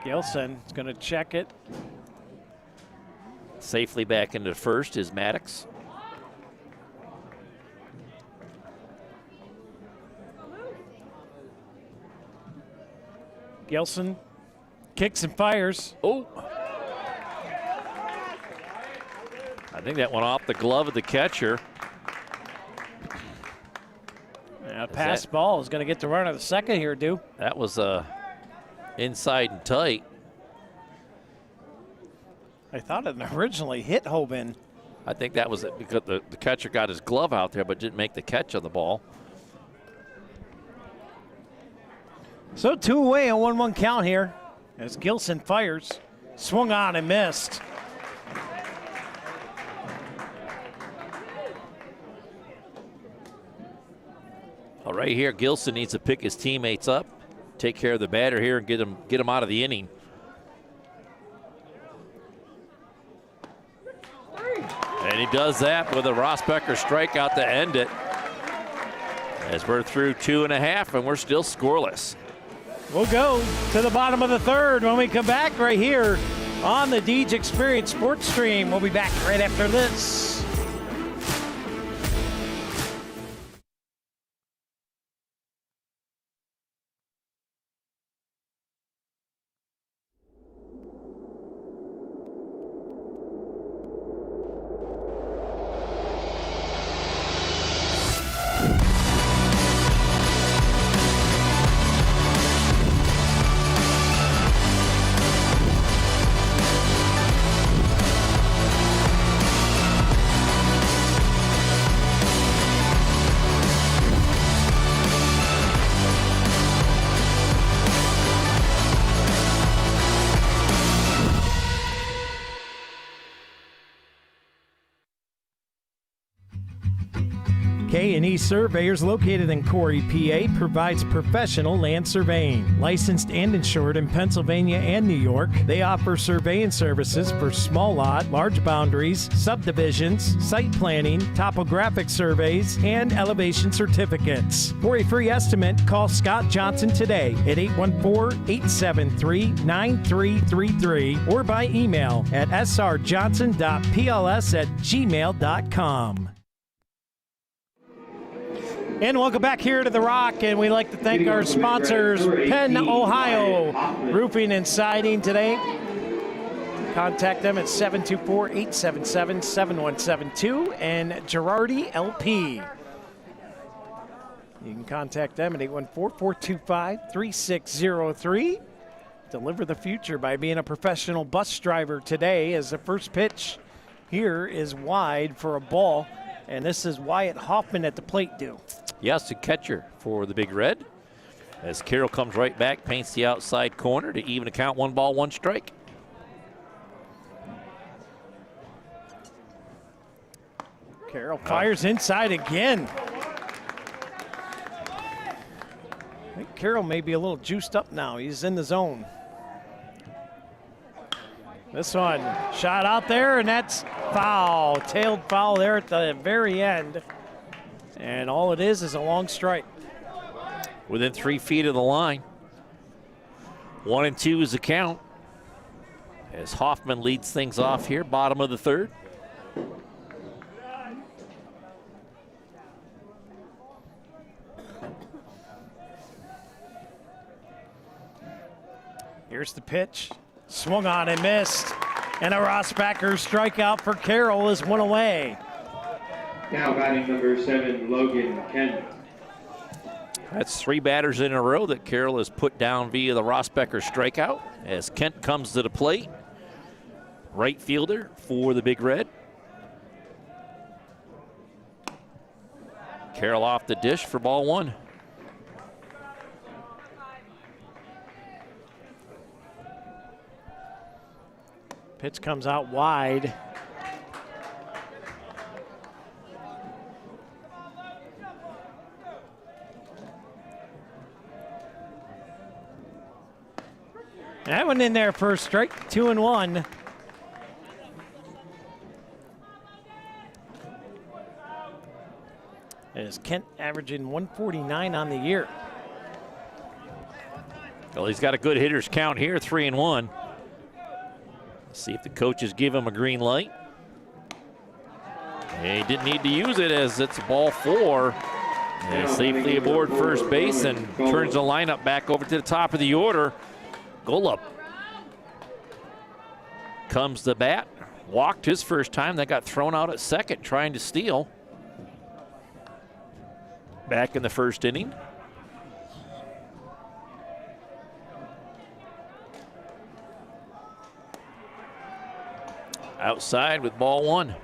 Gilson is going to check it. Safely back into first is Maddox. Gilson kicks and fires. Oh. I think that went off the glove of the catcher. A pass ball is going to get the run of the second here, That was inside and tight. I thought it originally hit Hoban. I think that was it because the catcher got his glove out there but didn't make the catch of the ball. So 2 away, a 1-1 count here as Gilson fires. Swung on and missed. All right, here Gilson needs to pick his teammates up, take care of the batter here, and get him out of the inning. And he does that with a Rosbecker strikeout to end it. As we're through 2.5, and we're still scoreless. We'll go to the bottom of the third when we come back right here on the Deej Experience Sports Stream. We'll be back right after this. K&E Surveyors, located in Corey, PA, provides professional land surveying. Licensed and insured in Pennsylvania and New York, they offer surveying services for small lot, large boundaries, subdivisions, site planning, topographic surveys, and elevation certificates. For a free estimate, call Scott Johnson today at 814-873-9333 or by email at srjohnson.pls@gmail.com. And welcome back here to The Rock, and we'd like to thank our sponsors, Penn, Ohio Roofing and Siding today. Contact them at 724-877-7172 and Girardi LP. You can contact them at 814-425-3603. Deliver the future by being a professional bus driver today, as the first pitch here is wide for a ball, and this is Wyatt Hoffman at the plate due. Yes, the catcher for the Big Red. As Carroll comes right back, paints the outside corner to even the count, 1 ball, 1 strike. Carroll fires inside again. I think Carroll may be a little juiced up now. He's in the zone. This one, shot out there, and that's foul. Tailed foul there at the very end. And all it is a long strike. Within 3 feet of the line. 1-2 is the count. As Hoffman leads things off here, bottom of the third. Here's the pitch. Swung on and missed. And a Rossbacker strikeout for Carroll is 1 away. Now batting number 7, Logan Kent. That's 3 batters in a row that Carroll has put down via the Rossbacker strikeout. As Kent comes to the plate. Right fielder for the Big Red. Carroll off the dish for ball 1. Pitch comes out wide. That one in there for a strike, 2-1. As Kent averaging 149 on the year. Well, he's got a good hitter's count here, 3-1. See if the coaches give him a green light. He didn't need to use it, as it's ball 4. And safely aboard first base and turns the lineup back over to the top of the order. Golub comes the bat. Walked his first time. That got thrown out at second trying to steal. Back in the first inning. Outside with ball 1.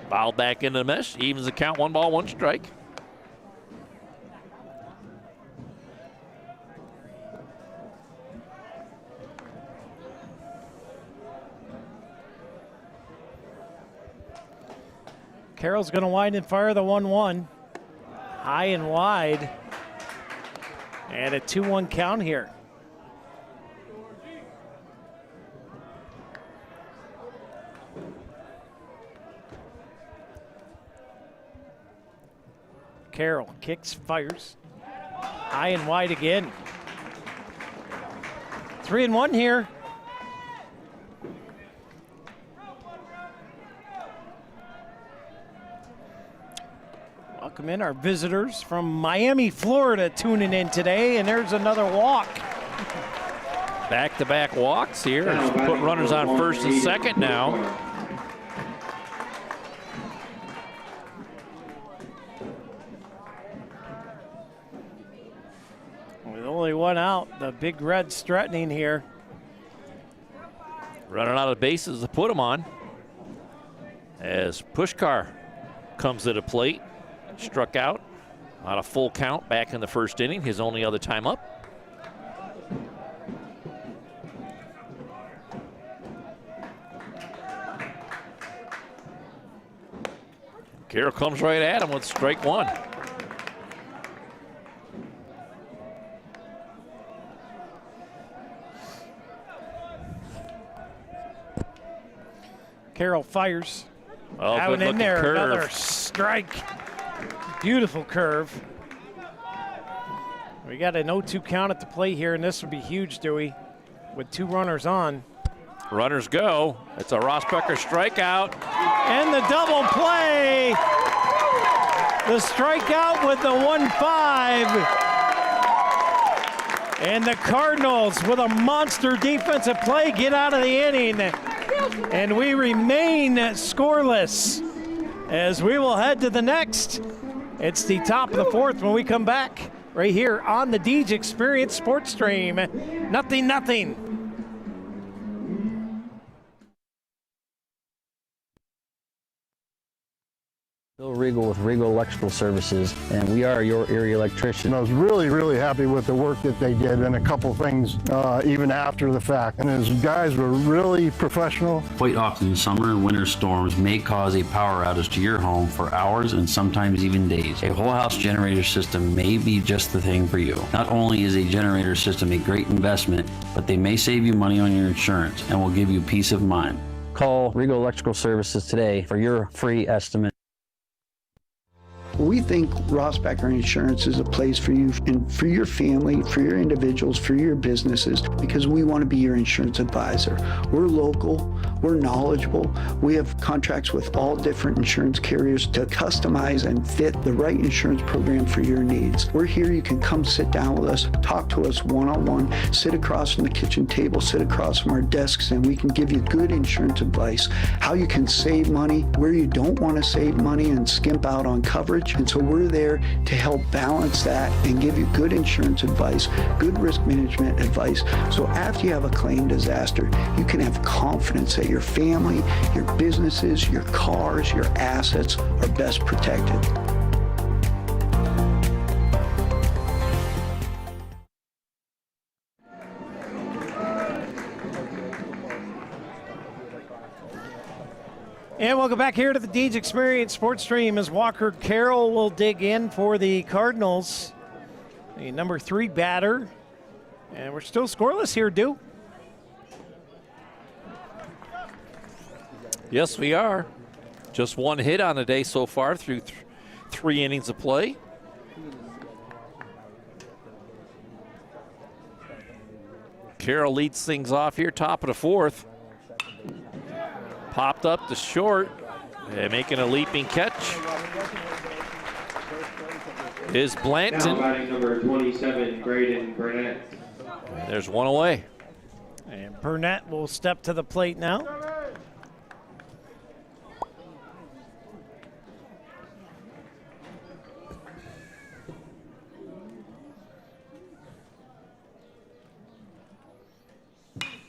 Fouled back into the mesh, evens the count, 1 ball, 1 strike. Carroll's going to wind and fire the 1-1. High and wide. And a 2-1 count here. Carroll kicks, fires. High and wide again. 3-1 here. Welcome in our visitors from Miami, Florida, tuning in today, and there's another walk. Back-to-back walks here. Put runners on first and second now. With only 1 out, the Big Red's threatening here. Running out of bases to put him on. As Pushkar comes to the plate. Struck out on a full count back in the first inning, his only other time up. Carroll comes right at him with strike 1. Carroll fires. Oh, that one in there, curve. Another strike. Beautiful curve. We got an 0-2 count at the plate here, and this would be huge, Dewey, with 2 runners on. Runners go. It's a Rosbecker strikeout. And the double play. The strikeout with the 1-5. And the Cardinals, with a monster defensive play, get out of the inning. And we remain scoreless as we will head to the next. It's the top of the 4th when we come back right here on the Deej Experience Sports Stream. 0-0. Bill Regal with Regal Electrical Services, and we are your area electrician. I was really, really happy with the work that they did and a couple things even after the fact. And his guys were really professional. Quite often, summer and winter storms may cause a power outage to your home for hours and sometimes even days. A whole house generator system may be just the thing for you. Not only is a generator system a great investment, but they may save you money on your insurance and will give you peace of mind. Call Regal Electrical Services today for your free estimate. We think Rosbecker Insurance is a place for you and for your family, for your individuals, for your businesses, because we want to be your insurance advisor. We're local, we're knowledgeable, we have contracts with all different insurance carriers to customize and fit the right insurance program for your needs. We're here, you can come sit down with us, talk to us one-on-one, sit across from the kitchen table, sit across from our desks, and we can give you good insurance advice, how you can save money, where you don't want to save money and skimp out on coverage. And so we're there to help balance that and give you good insurance advice, good risk management advice. So after you have a claim disaster, you can have confidence that your family, your businesses, your cars, your assets are best protected. And welcome back here to the Deej Experience Sports Stream as Walker Carroll will dig in for the Cardinals. The number 3 batter. And we're still scoreless here, Dew. Yes, we are. Just 1 hit on the day so far through 3 innings of play. Carroll leads things off here, top of the 4th. Popped up to short, and making a leaping catch is Blanton. Now batting number 27, Braden Burnett. There's 1 away. And Burnett will step to the plate now.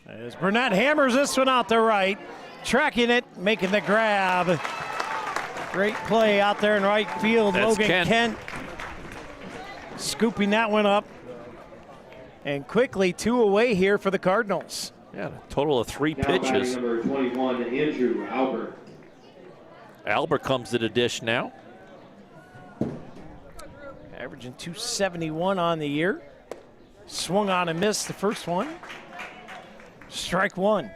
As Burnett hammers this one out to right. Tracking it, making the grab. Great play out there in right field. That's Logan Kent scooping that one up. And quickly 2 away here for the Cardinals. Yeah, a total of 3 Now pitches. batting number 21, Andrew Albert. Albert comes to the dish now. Averaging 271 on the year. Swung on and missed the first one. Strike 1.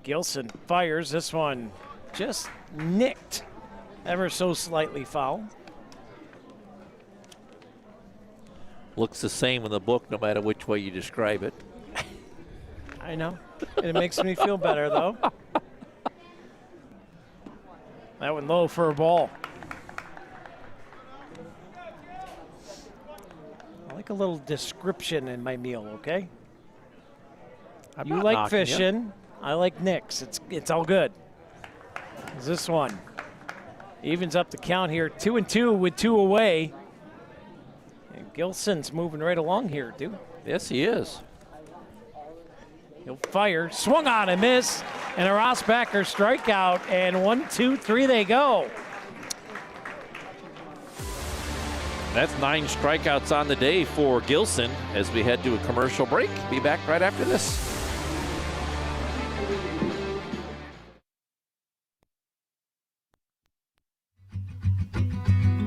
Gilson fires this one, just nicked ever so slightly foul. Looks the same in the book no matter which way you describe it. I know, it makes me feel better though. That one low for a ball. I like a little description in my meal, okay? You like fishing. I like Knicks. It's all good. This one evens up the count here. 2-2 with 2 away. And Gilson's moving right along here, dude. Yes, he is. He'll fire. Swung on and miss. And a Rosbecker strikeout. And 1, 2, 3 they go. That's 9 strikeouts on the day for Gilson as we head to a commercial break. Be back right after this.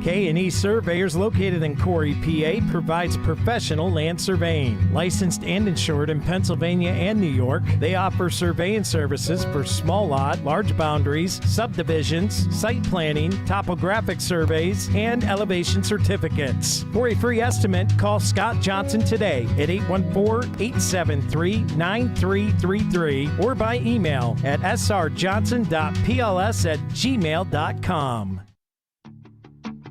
K&E Surveyors, located in Corey, PA, provides professional land surveying. Licensed and insured in Pennsylvania and New York, they offer surveying services for small lot, large boundaries, subdivisions, site planning, topographic surveys, and elevation certificates. For a free estimate, call Scott Johnson today at 814-873-9333 or by email at srjohnson.pls@gmail.com.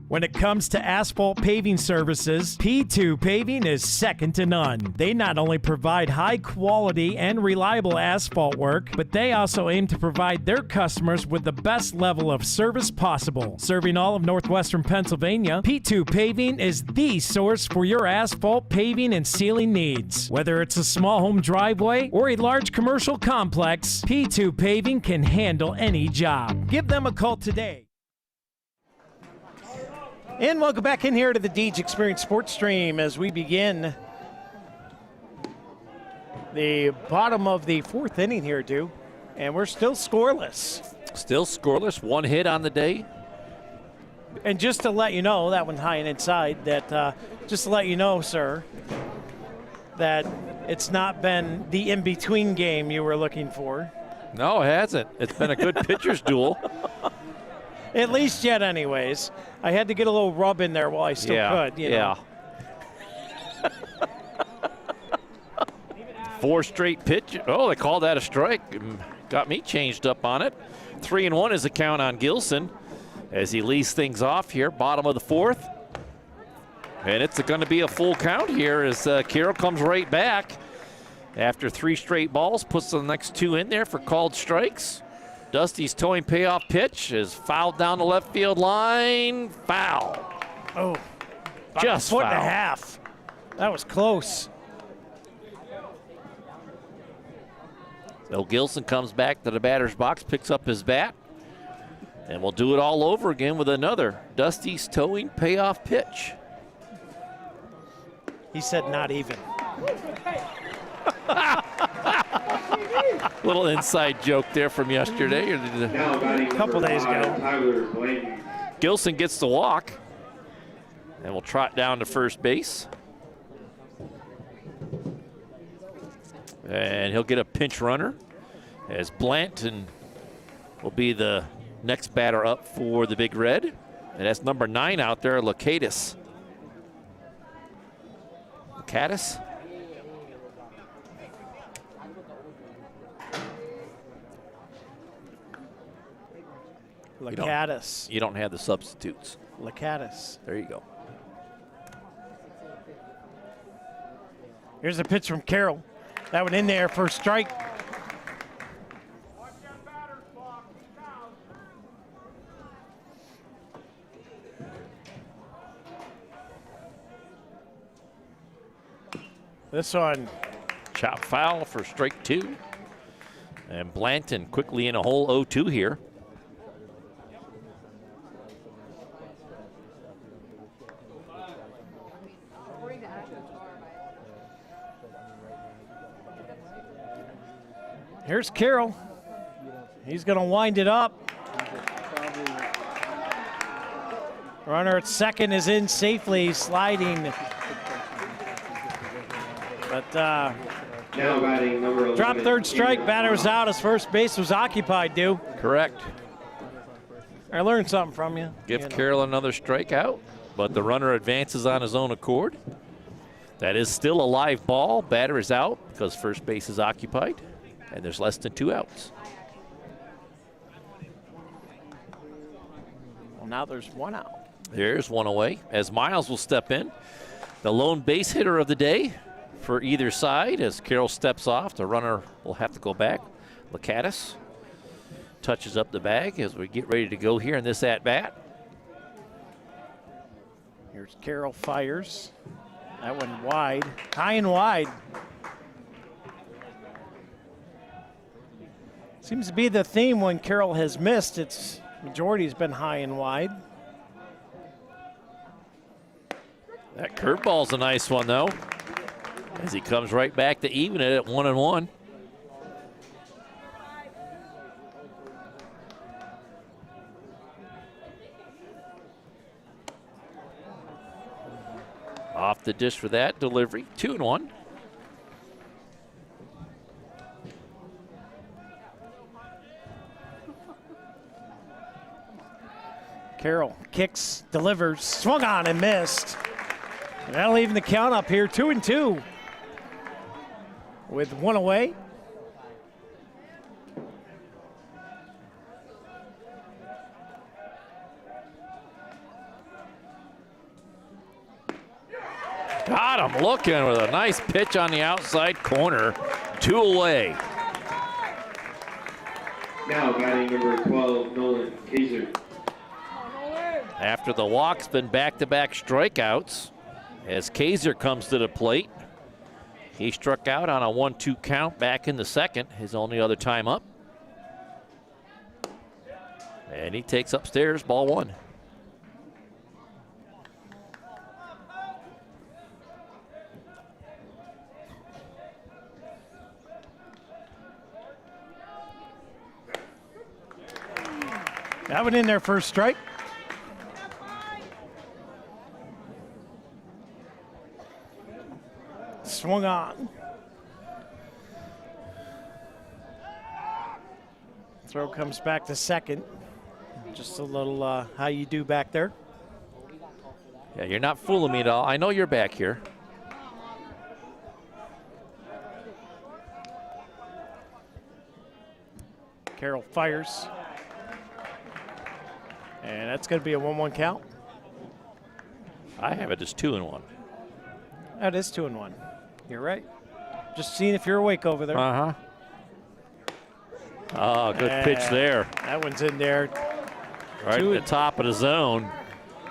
When it comes to asphalt paving services, P2 Paving is second to none. They not only provide high quality and reliable asphalt work, but they also aim to provide their customers with the best level of service possible. Serving all of northwestern Pennsylvania, P2 Paving is the source for your asphalt paving and sealing needs. Whether it's a small home driveway or a large commercial complex, P2 Paving can handle any job. Give them a call today. And welcome back in here to the Deej Experience Sports Stream as we begin the bottom of the fourth inning here, Dew. And we're still scoreless. Still scoreless, one hit on the day. And just to let you know, that one's high and inside, that just to let you know, sir, that it's not been the in-between game you were looking for. No, it hasn't. It's been a good pitcher's duel. At least yet, anyways. I had to get a little rub in there while I still could. You know. 4 straight pitch. Oh, they called that a strike. Got me changed up on it. 3-1 is the count on Gilson as he leads things off here, bottom of the fourth. And it's going to be a full count here as Carroll comes right back after 3 straight balls, puts the next 2 in there for called strikes. Dusty's towing payoff pitch is fouled down the left field line. Foul. Oh, just a foot foul. and a half. That was close. So Gilson comes back to the batter's box, picks up his bat, and we'll do it all over again with another Dusty's towing payoff pitch. He said not even. Little inside joke there from yesterday. Or a couple days ago. Gilson gets the walk and will trot down to first base. And he'll get a pinch runner as Blanton will be the next batter up for the Big Red. And that's number 9 out there, Lakatis. Lakatis. Lakatis. You don't have the substitutes. Lakatis. There you go. Here's a pitch from Carroll. That one in there for a strike. This one. Chop foul for strike 2. And Blanton quickly in a hole 0-2 here. Here's Carroll. He's going to wind it up. Runner at second is in safely, sliding. But now batting number 11. Drop third strike, batter's out as first base was occupied, Dew. Correct. I learned something from you. Give Carroll another strikeout, but the runner advances on his own accord. That is still a live ball. Batter is out because first base is occupied, and there's less than 2 outs. Well, now there's 1 out. There's 1 away as Miles will step in. The lone base hitter of the day for either side as Carroll steps off. The runner will have to go back. Lakatis touches up the bag as we get ready to go here in this at-bat. Here's Carroll, fires. That one wide, high and wide. Seems to be the theme when Carroll has missed. Its majority's been high and wide. That curveball's a nice one, though, as he comes right back to even it at 1-1. Off the dish for that delivery, 2-1. Carroll kicks, delivers, swung on and missed. And that'll even the count up here, 2-2. With one away. Got him looking with a nice pitch on the outside corner. 2 away. Now batting number 12, Nolan Kaiser. After the walk's been back-to-back strikeouts as Kaiser comes to the plate. He struck out on a 1-2 count back in the second, his only other time up. And he takes upstairs, ball 1. That one in there, first strike. Swung on. Throw comes back to second. Just a little how you do back there. Yeah, you're not fooling me at all. I know you're back here. Carroll fires. And that's going to be a 1-1 count. I have it as 2-1. That is 2-1. You're right. Just seeing if you're awake over there. Uh-huh. Oh, good pitch there. That one's in there. Right at the top of the zone.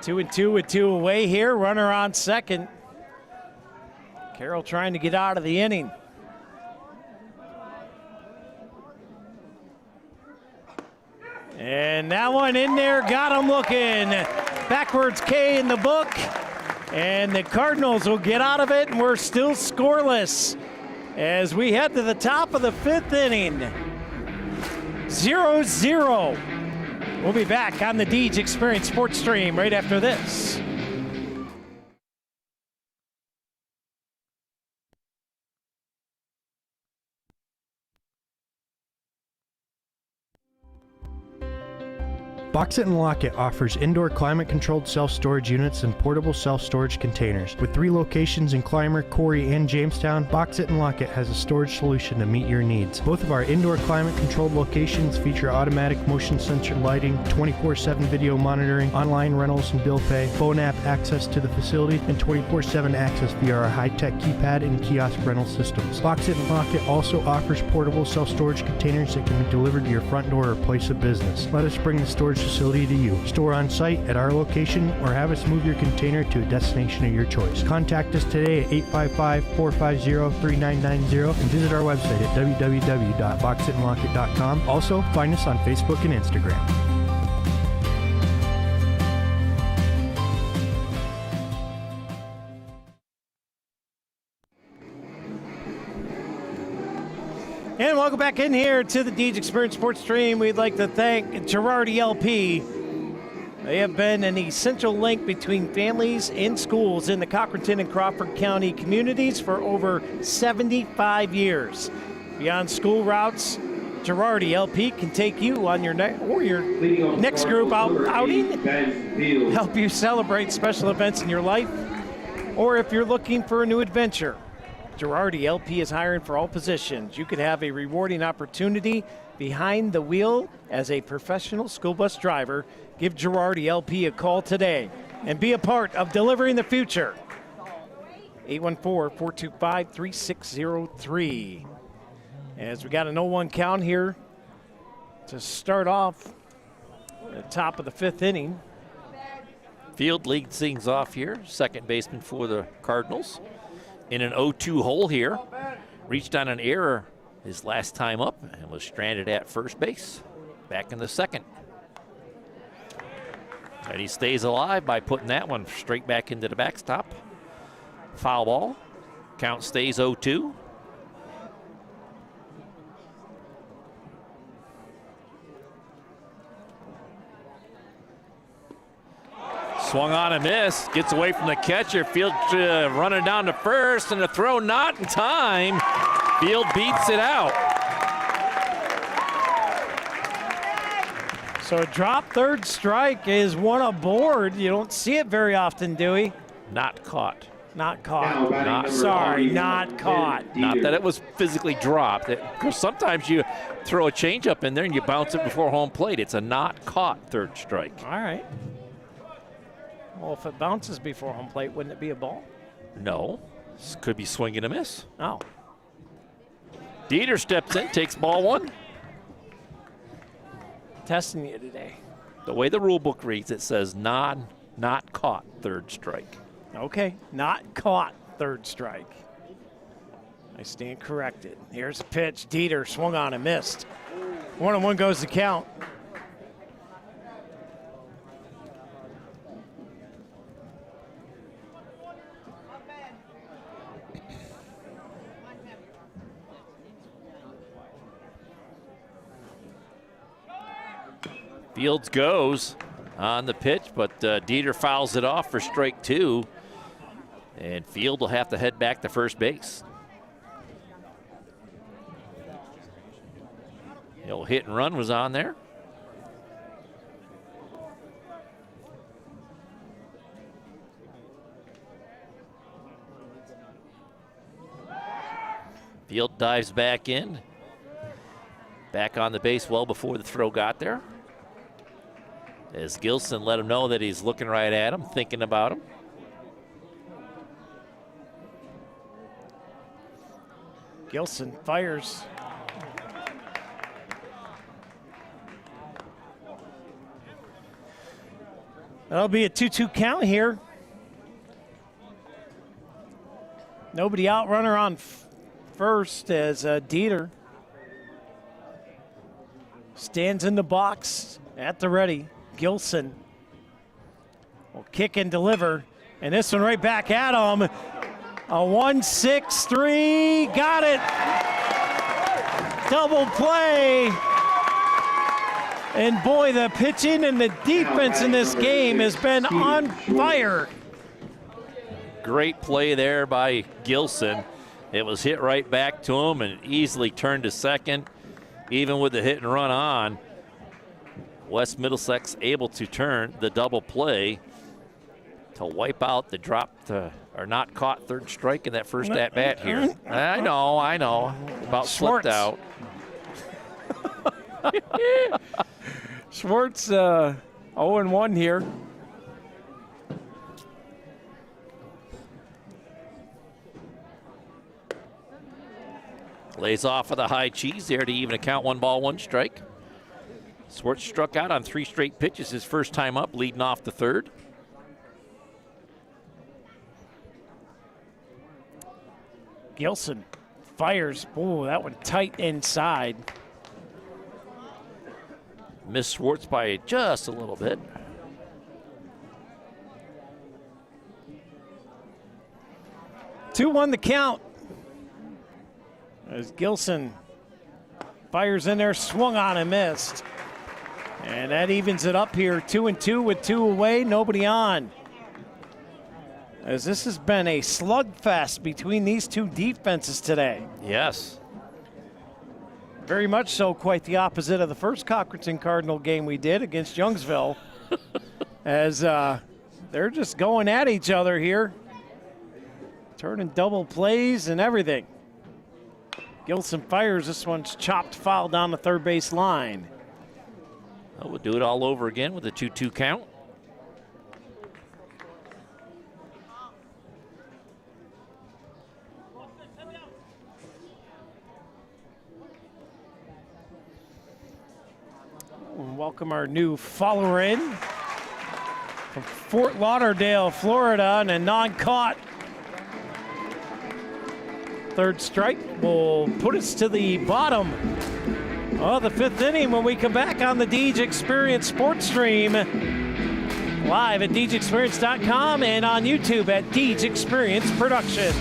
2-2 with 2 away here. Runner on second. Carroll trying to get out of the inning. And that one in there, got him looking. Backwards K in the book. And the Cardinals will get out of it, and we're still scoreless as we head to the top of the 5th inning. 0-0. We'll be back on the Deej Experience Sports Stream right after this. Box It and Lock It offers indoor climate-controlled self-storage units and portable self-storage containers. With 3 locations in Clymer, Corey, and Jamestown, Box It and Lock It has a storage solution to meet your needs. Both of our indoor climate-controlled locations feature automatic motion sensor lighting, 24/7 video monitoring, online rentals and bill pay, phone app access to the facility, and 24/7 access via our high-tech keypad and kiosk rental systems. Box It and Lock It also offers portable self-storage containers that can be delivered to your front door or place of business. Let us bring the storage facility to you. Store on site at our location or have us move your container to a destination of your choice. Contact us today at 855-450-3990 and visit our website at www.boxitandlockit.com. Also, find us on Facebook and Instagram. And welcome back in here to the Deej Experience Sports Stream. We'd like to thank Girardi LP. They have been an essential link between families and schools in the Cochranton and Crawford County communities for over 75 years. Beyond school routes, Girardi LP can take you on your next group outing, help you celebrate special events in your life, or if you're looking for a new adventure. Girardi LP is hiring for all positions. You could have a rewarding opportunity behind the wheel as a professional school bus driver. Give Girardi LP a call today and be a part of delivering the future. 814-425-3603. As we got an 0-1 count here to start off at the top of the 5th inning. Field leads things off here. Second baseman for the Cardinals. In an 0-2 hole here. Reached on an error his last time up and was stranded at first base. Back in the second. And he stays alive by putting that one straight back into the backstop. Foul ball. Count stays 0-2. Swung on a miss, gets away from the catcher. Field running down to first, and the throw not in time. Field beats it out. So a drop third strike is one aboard. You don't see it very often, Dewey. Not caught. Not caught. Not caught. Not that it was physically dropped. Because sometimes you throw a changeup in there and you bounce it before home plate. It's a not caught third strike. All right. Well, if it bounces before home plate, wouldn't it be a ball? No. This could be swing and a miss. Oh. Dieter steps in, takes ball one. Testing you today. The way the rule book reads, it says not caught third strike. Okay, not caught third strike. I stand corrected. Here's a pitch. Dieter swung on and missed. 1-1 goes the count. Fields goes on the pitch, but Dieter fouls it off for strike two. And Field will have to head back to first base. The old hit and run was on there. Field dives back in. Back on the base well before the throw got there. As Gilson let him know that he's looking right at him, thinking about him. Gilson fires. That'll be a 2-2 count here. Nobody out, runner on first as Dieter stands in the box at the ready. Gilson will kick and deliver, and this one right back at him. A 1-6-3, got it. Double play. And boy, the pitching and the defense in this game has been on fire. Great play there by Gilson. It was hit right back to him and easily turned to second. Even with the hit and run on, West Middlesex able to turn the double play to wipe out the dropped or not caught third strike in that first at bat here. I know. About slipped out. Schwartz 0-1 here. Lays off of the high cheese there to even a count, 1-1 strike. Schwartz struck out on 3 straight pitches his first time up, leading off the third. Gilson fires. Oh, that one tight inside. Missed Schwartz by just a little bit. Two-1 the count. As Gilson fires in there, swung on and missed. And that evens it up here, 2-2 with 2 away, nobody on. As this has been a slugfest between these two defenses today. Yes. Very much so, quite the opposite of the first Cochranton Cardinal game we did against Youngsville. As they're just going at each other here. Turning double plays and everything. Gilson fires. This one's chopped foul down the third base line. Well, we'll do it all over again with a 2-2 count. Welcome our new follower in from Fort Lauderdale, Florida, and a non-caught third strike will put us to the bottom of the 5th inning when we come back on the Deej Experience Sports Stream, live at DeejExperience.com and on YouTube at Deej Experience Productions.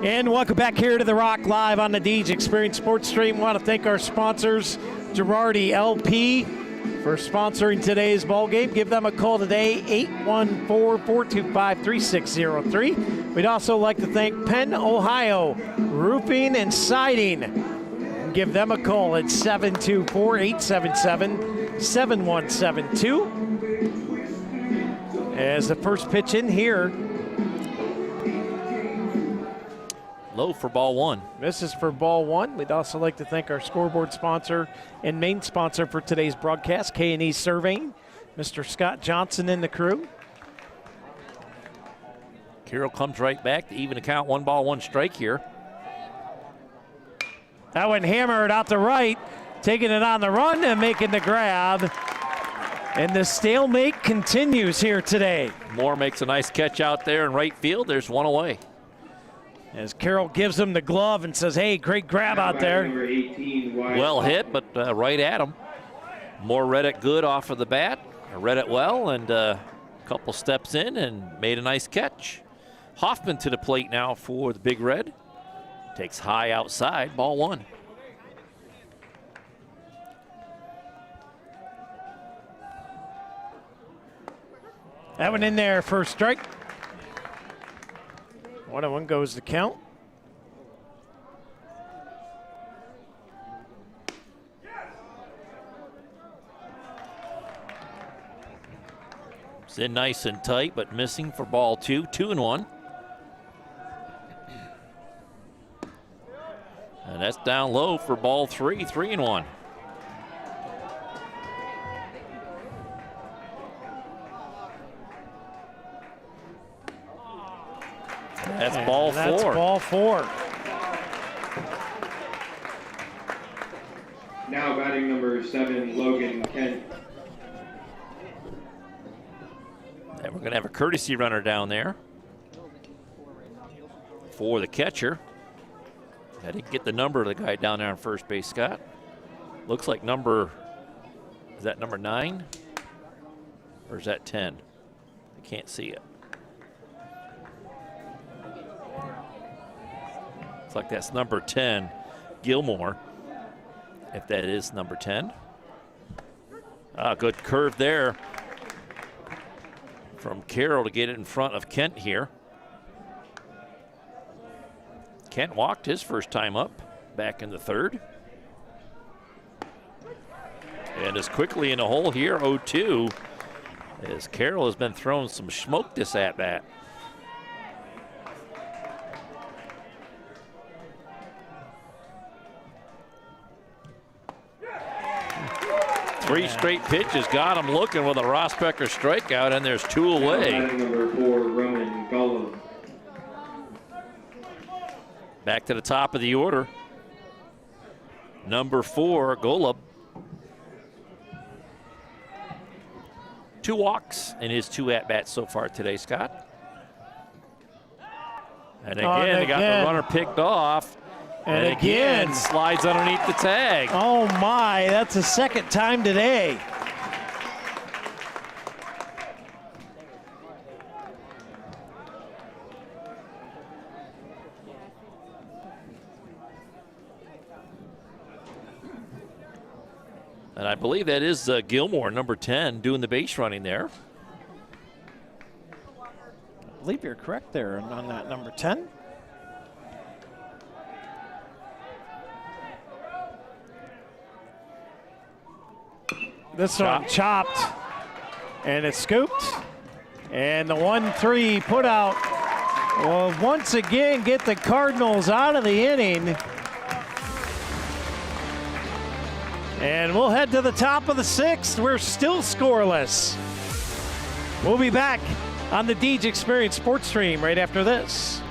And welcome back here to The Rock live on the Deej Experience Sports Stream. Want to thank our sponsors, Girardi LP, for sponsoring today's ball game. Give them a call today, 814-425-3603. We'd also like to thank Penn, Ohio Roofing and Siding. Give them a call at 724-877-7172. As the first pitch in here. Low for ball one. This is for ball one. We'd also like to thank our scoreboard sponsor and main sponsor for today's broadcast, K&E Surveying, Mr. Scott Johnson and the crew. Carroll comes right back to even the count, 1-1 here. That one hammered out to right, taking it on the run and making the grab. And the stalemate continues here today. Moore makes a nice catch out there in right field. There's one away. As Carroll gives him the glove and says, hey, great grab out there. Well hit, but right at him. Moore read it good off of the bat, read it well, and a couple steps in and made a nice catch. Hoffman to the plate now for the Big Red. Takes high outside, ball one. That one in there for a strike. 1-1 goes the count. It's in nice and tight, but missing for ball two. 2-1. And that's down low for ball three. 3-1. That's ball four. That's ball four. Now batting number 7, Logan Kent. And we're going to have a courtesy runner down there for the catcher. I didn't get the number of the guy down there on first base, Scott. Looks like is that number 9? Or is that 10? I can't see it. Looks like that's number 10, Gilmore, if that is number 10. Good curve there from Carroll to get it in front of Kent here. Kent walked his first time up back in the third. And is quickly in the hole here, 0-2, as Carroll has been throwing some smoke this at-bat. Three straight pitches got him looking with a Rosbecker strikeout, and there's 2 away. Number 4, Roman Gollum. Back to the top of the order. Number 4, Golub. 2 walks in his 2 at-bats so far today, Scott. And again, they got the runner picked off. And again, slides underneath the tag. Oh my, that's the second time today. And I believe that is Gilmore, number 10, doing the base running there. I believe you're correct there on that number 10. This one chopped, and it's scooped. And the 1-3 put out will once again get the Cardinals out of the inning. And we'll head to the top of the 6th. We're still scoreless. We'll be back on the Deej Experience Sports Stream right after this.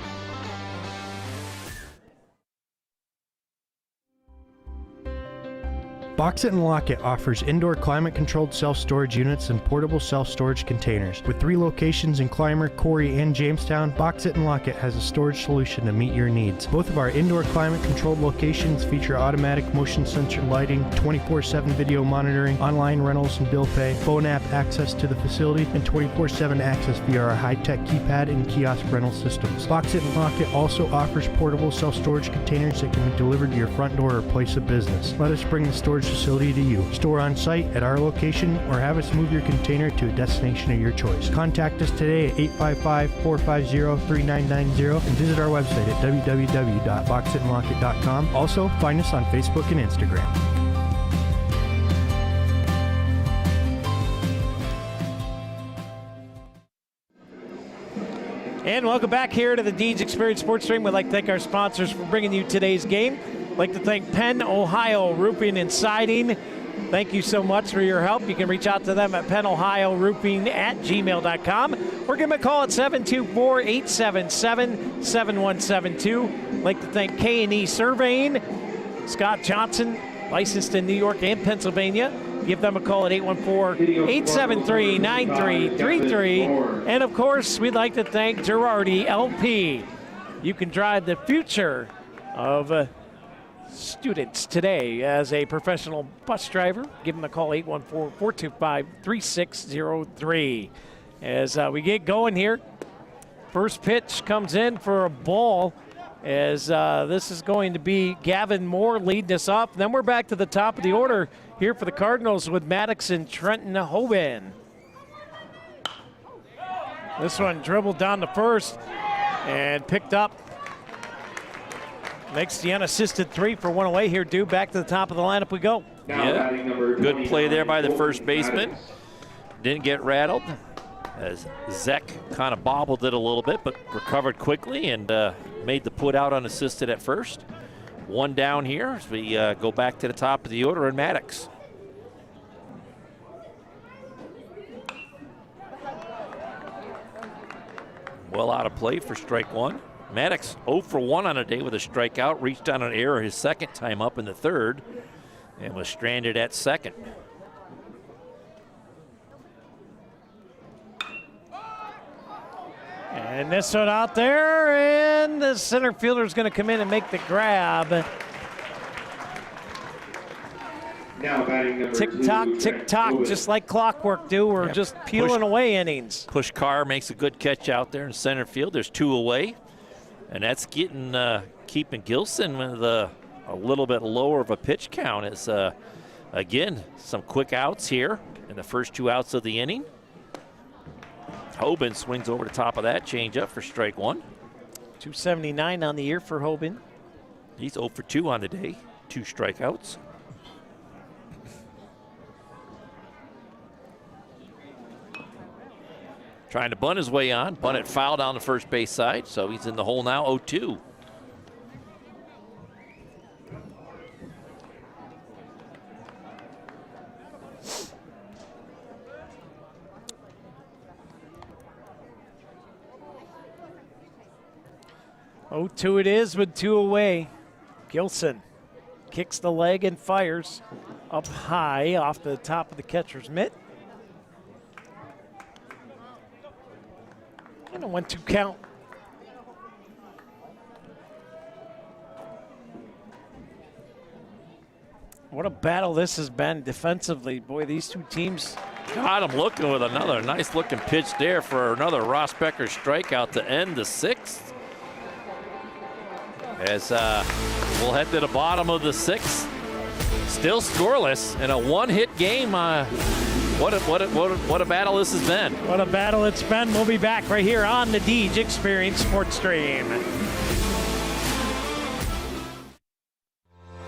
Box It and Lock It offers indoor climate-controlled self-storage units and portable self-storage containers. With 3 locations in Clymer, Corey, and Jamestown, Box It and Lock It has a storage solution to meet your needs. Both of our indoor climate-controlled locations feature automatic motion sensor lighting, 24/7 video monitoring, online rentals and bill pay, phone app access to the facility, and 24/7 access via our high-tech keypad and kiosk rental systems. Box It and Lock It also offers portable self-storage containers that can be delivered to your front door or place of business. Let us bring the storage facility to you. Store on site at our location or have us move your container to a destination of your choice. Contact us today at 855-450-3990 and visit our website at www.boxitandlockit.com. Also, find us on Facebook and Instagram. And welcome back here to the Deeds Experience Sports Stream. We'd like to thank our sponsors for bringing you today's game. I'd like to thank Penn, Ohio Roofing and Siding. Thank you so much for your help. You can reach out to them at pennohioroofing@gmail.com or give them a call at 724-877-7172. I'd like to thank K&E Surveying, Scott Johnson, licensed in New York and Pennsylvania. Give them a call at 814-873-9333. And of course, we'd like to thank Girardi LP. You can drive the future of students today as a professional bus driver. Give them a call, 814-425-3603. As we get going here, first pitch comes in for a ball, as this is going to be Gavin Moore leading us off. Then we're back to the top of the order here for the Cardinals with Maddox and Trenton Hoban. This one dribbled down to first and picked up. Makes the unassisted 3 for 1 away here, Due. Back to the top of the lineup we go. Yeah, good play there by the first baseman. Didn't get rattled, as Zek kind of bobbled it a little bit, but recovered quickly and made the put out unassisted at first. 1 down here as we go back to the top of the order, and Maddox. Well out of play for strike 1. Maddox 0 for 1 on a day with a strikeout, reached on an error his second time up in the third, and was stranded at second. And this one out there, and the center fielder is going to come in and make the grab. Now batting number tick tock, tick tock, just like clockwork, Due. We're just peeling away innings. Push Carr makes a good catch out there in center field. There's 2 away. And that's getting keeping Gilson with a little bit lower of a pitch count. As again, some quick outs here in the first 2 outs of the inning. Hoban swings over the top of that changeup for strike 1. 279 on the year for Hoban. He's 0 for 2 on the day, 2 strikeouts. Trying to bunt his way on. Bunt it foul down the first base side, so he's in the hole now, 0-2. Oh, 2 it is with 2 away. Gilson kicks the leg and fires up high off the top of the catcher's mitt. And a 1-2 count. What a battle this has been defensively. Boy, these 2 teams. Got him looking with another nice looking pitch there for another Ross Becker strikeout to end the 6th. As we'll head to the bottom of the 6th. Still scoreless in a 1-hit game. What a battle this has been. What a battle it's been. We'll be back right here on the Deeds Experience Sports Stream.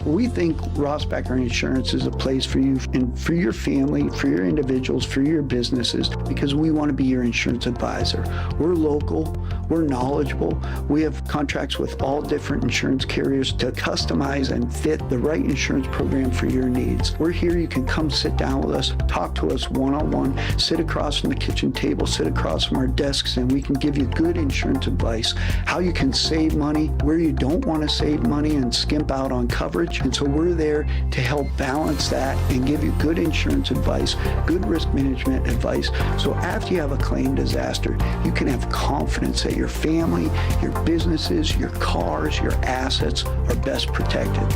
We think Ross Becker Insurance is a place for you and for your family, for your individuals, for your businesses, because we want to be your insurance advisor. We're local, we're knowledgeable, we have contracts with all different insurance carriers to customize and fit the right insurance program for your needs. We're here, you can come sit down with us, talk to us one-on-one, sit across from the kitchen table, sit across from our desks, and we can give you good insurance advice, how you can save money, where you don't want to save money and skimp out on coverage. much. And so we're there to help balance that and give you good insurance advice, good risk management advice. So after you have a claim disaster, you can have confidence that your family, your businesses, your cars, your assets are best protected.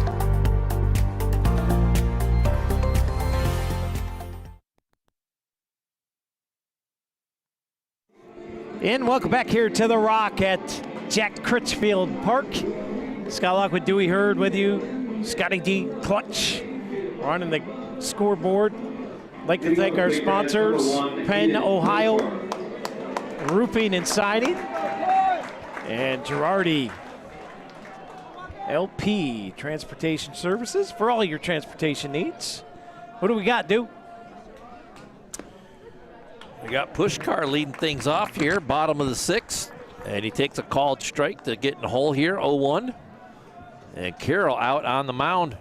And welcome back here to the Rock at Jack Critchfield Park. Scott Lockwood, Dewey Hurd with you. Scotty D. Clutch running the scoreboard. I'd like to thank our sponsors, Penn, Ohio, Roofing and Siding, and Girardi LP Transportation Services for all your transportation needs. What do we got, Dew? We got Pushkar leading things off here, bottom of the sixth. And he takes a called strike to get in the hole here, 0-1. And Carroll out on the mound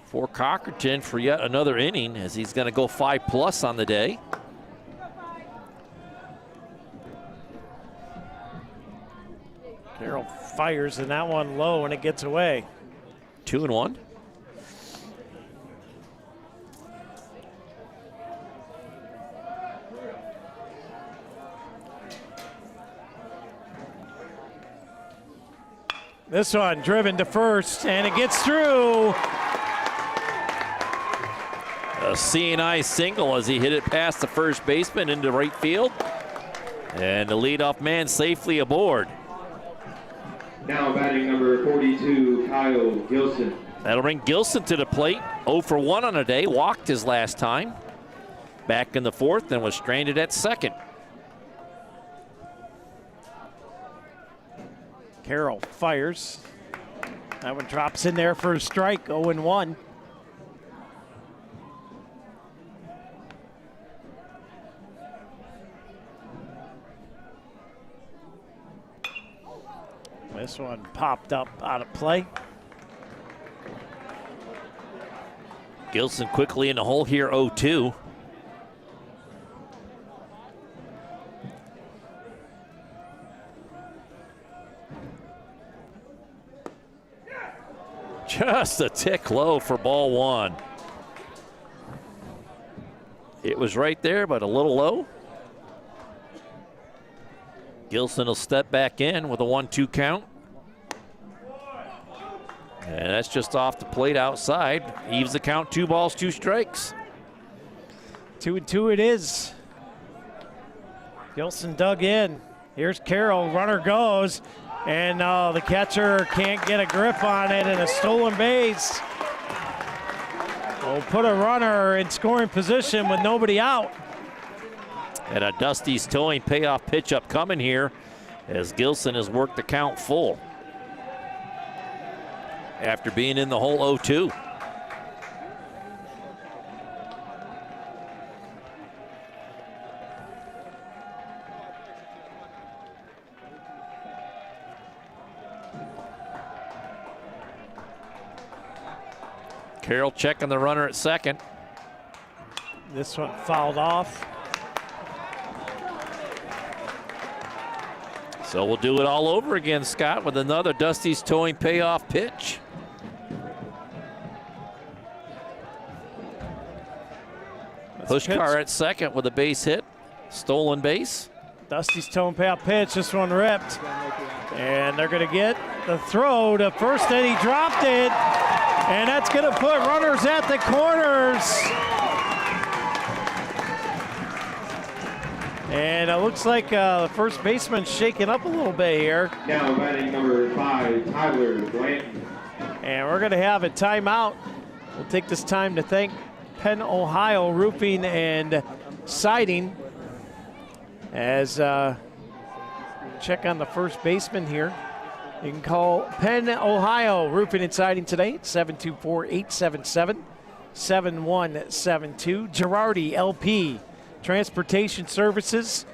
for Cochranton for yet another inning, as he's going to go 5+ on the day. Carroll fires in that one low and it gets away. 2-1. This one driven to first, and it gets through. A CNI single as he hit it past the first baseman into right field. And the leadoff man safely aboard. Now batting number 42, Kyle Gilson. That'll bring Gilson to the plate. 0 for 1 on a day, walked his last time. Back in the fourth and was stranded at second. Carroll fires. That one drops in there for a strike, 0-1. This one popped up out of play. Gilson quickly in the hole here, 0-2. Just a tick low for ball one. It was right there, but a little low. Gilson will step back in with a 1-2 count. And that's just off the plate outside. Eves the count, 2 balls, 2 strikes. 2-2 it is. Gilson dug in. Here's Carroll, runner goes. And the catcher can't get a grip on it, and a stolen base will put a runner in scoring position with nobody out. And a Dusty's towing payoff pitch up coming here as Gilson has worked the count full after being in the hole 0-2. Carroll checking the runner at second. This one fouled off. So we'll do it all over again, Scott, with another Dusty's towing payoff pitch. Pushkar at second with a base hit. Stolen base. Dusty's towing payoff pitch. This one ripped. And they're going to get the throw to first, and he dropped it. And that's going to put runners at the corners. And it looks like the first baseman's shaking up a little bit here. Now batting number 5, Tyler Blanton. And we're going to have a timeout. We'll take this time to thank Penn, Ohio Roofing and Siding as check on the first baseman here. You can call Penn, Ohio Roofing and Siding today at 724-877-7172. Girardi LP Transportation Services.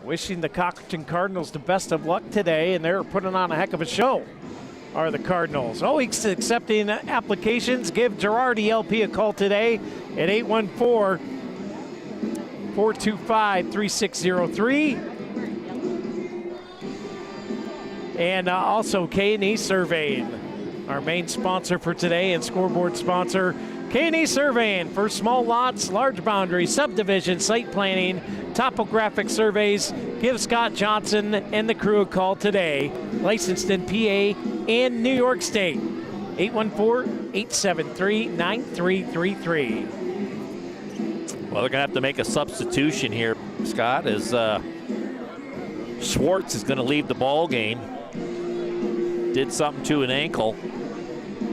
Wishing the Cochranton Cardinals the best of luck today, and they're putting on a heck of a show, are the Cardinals. Always accepting applications. Give Girardi LP a call today at 814-425-3603. And also K&E Surveying. our main sponsor for today and scoreboard sponsor, K&E Surveying for small lots, large boundaries, subdivision, site planning, topographic surveys. Give Scott Johnson and the crew a call today. Licensed in PA and New York State. 814-873-9333. Well, they're going to have to make a substitution here, Scott, as Schwartz is going to leave the ball game. Did something to an ankle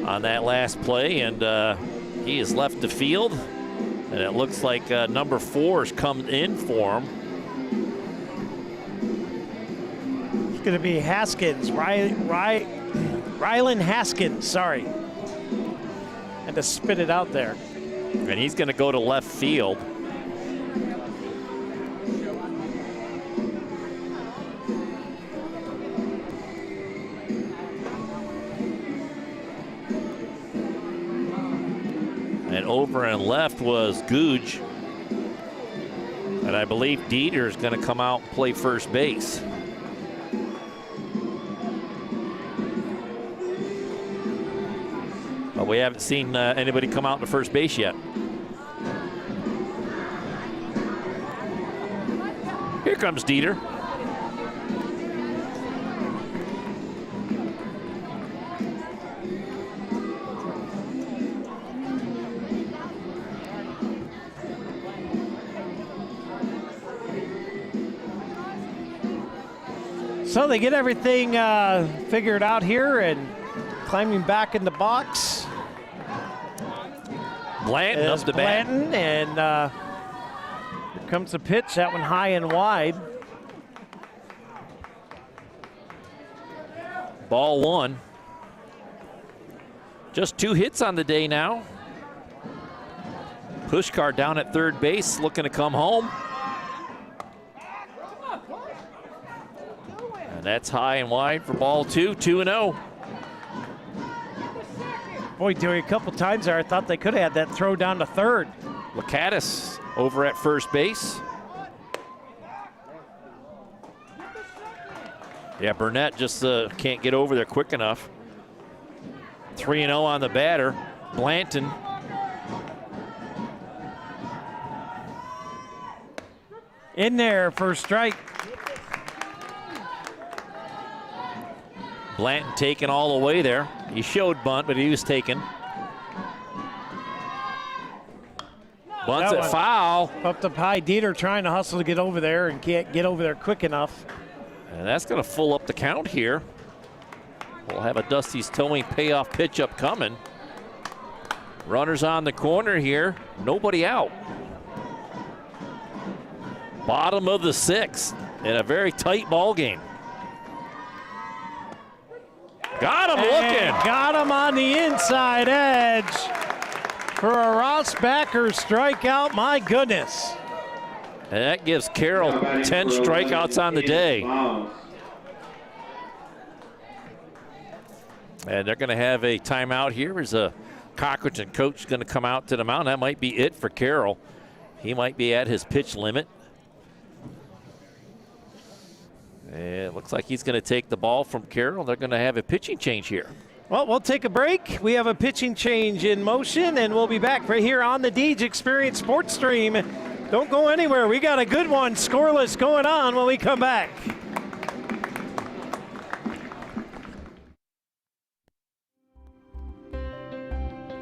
on that last play, and he has left the field. And it looks like number 4 has come in for him. It's going to be Haskins, Rylan Haskins, sorry. Had to spit it out there. And he's going to go to left field. And over and left was Googe. And I believe Dieter is going to come out and play first base. But we haven't seen anybody come out to first base yet. Here comes Dieter. So they get everything figured out here and climbing back in the box. Blanton up the bat. Blanton, and here comes the pitch. That one high and wide. Ball 1. Just 2 hits on the day now. Pushkar down at third base, looking to come home. And that's high and wide for ball 2, 2-0. Boy, Dewey, a couple times there, I thought they could have had that throw down to third. Lakatos over at first base. Yeah, Burnett just can't get over there quick enough. 3-0 on the batter. Blanton. In there for a strike. Blanton taken all the way there. He showed bunt, but he was taken. Bunts it foul. Up high. Dieter trying to hustle to get over there and can't get over there quick enough. And that's going to full up the count here. We'll have a Dusty's Towing payoff pitch up coming. Runners on the corner here. Nobody out. Bottom of the 6th in a very tight ball game. Got him looking. Got him on the inside edge for a Ross Backer strikeout. My goodness. And that gives Carroll 10 strikeouts on the day. And they're going to have a timeout here as a Cochranton coach going to come out to the mound. That might be it for Carroll. He might be at his pitch limit. And it looks like he's going to take the ball from Carroll. They're going to have a pitching change here. Well, we'll take a break. We have a pitching change in motion, and we'll be back right here on the Deej Experience Sports Stream. Don't go anywhere. We got a good one, scoreless, going on when we come back.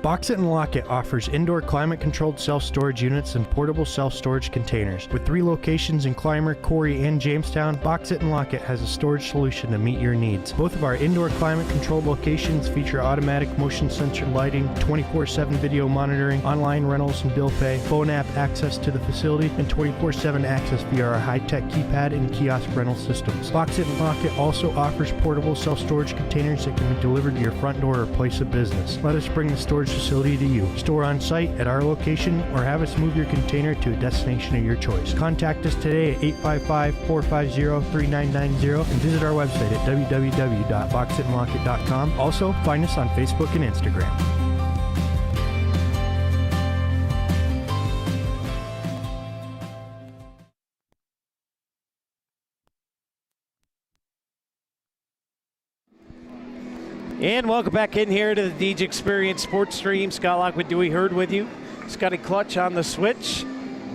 Box It and Lock It offers indoor climate-controlled self-storage units and portable self-storage containers. With 3 locations in Clymer, Corey, and Jamestown, Box It and Lock It has a storage solution to meet your needs. Both of our indoor climate-controlled locations feature automatic motion sensor lighting, 24/7 video monitoring, online rentals and bill pay, phone app access to the facility, and 24/7 access via our high-tech keypad and kiosk rental systems. Box It and Lock It also offers portable self-storage containers that can be delivered to your front door or place of business. Let us bring the storage facility to you. Store on site at our location or have us move your container to a destination of your choice. Contact us today at 855-450-3990 and visit our website at www.boxitandlockit.com. Also, find us on Facebook and Instagram. And welcome back in here to the DJ Experience Sports Stream. Scott Lockwood, Dewey Hurd with you. Scotty Clutch on the switch.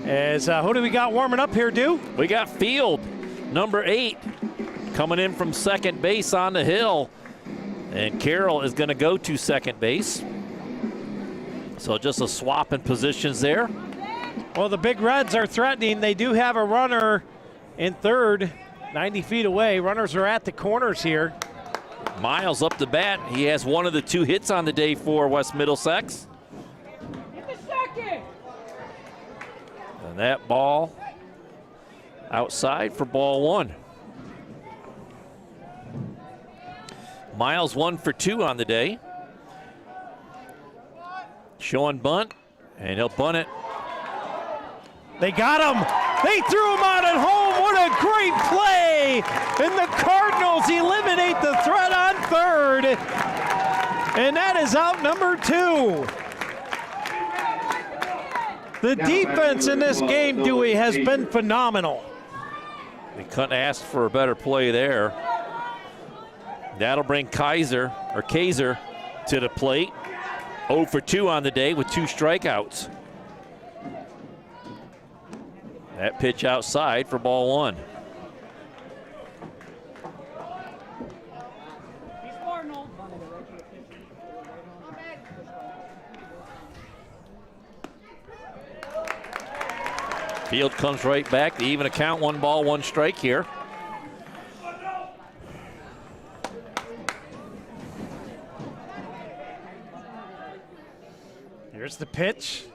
As who do we got warming up here, Dew? We got Field, number 8, coming in from second base on the hill. And Carroll is going to go to second base. So just a swap in positions there. Well, the Big Reds are threatening. They do have a runner in third, 90 feet away. Runners are at the corners here. Miles up the bat. He has one of the 2 hits on the day for West Middlesex. And that ball outside for ball 1. Miles 1 for 2 on the day. Showing bunt, and he'll bunt it. They got him. They threw him out at home. What a great play. And the Cardinals eliminate the threat on third. And that is out number 2. The defense in this game, Dewey, has been phenomenal. We couldn't ask for a better play there. That'll bring Kaiser to the plate. 0 for 2 on the day with 2 strikeouts. That pitch outside for ball 1. Field comes right back to even a count, 1 ball, 1 strike here. Here's the pitch.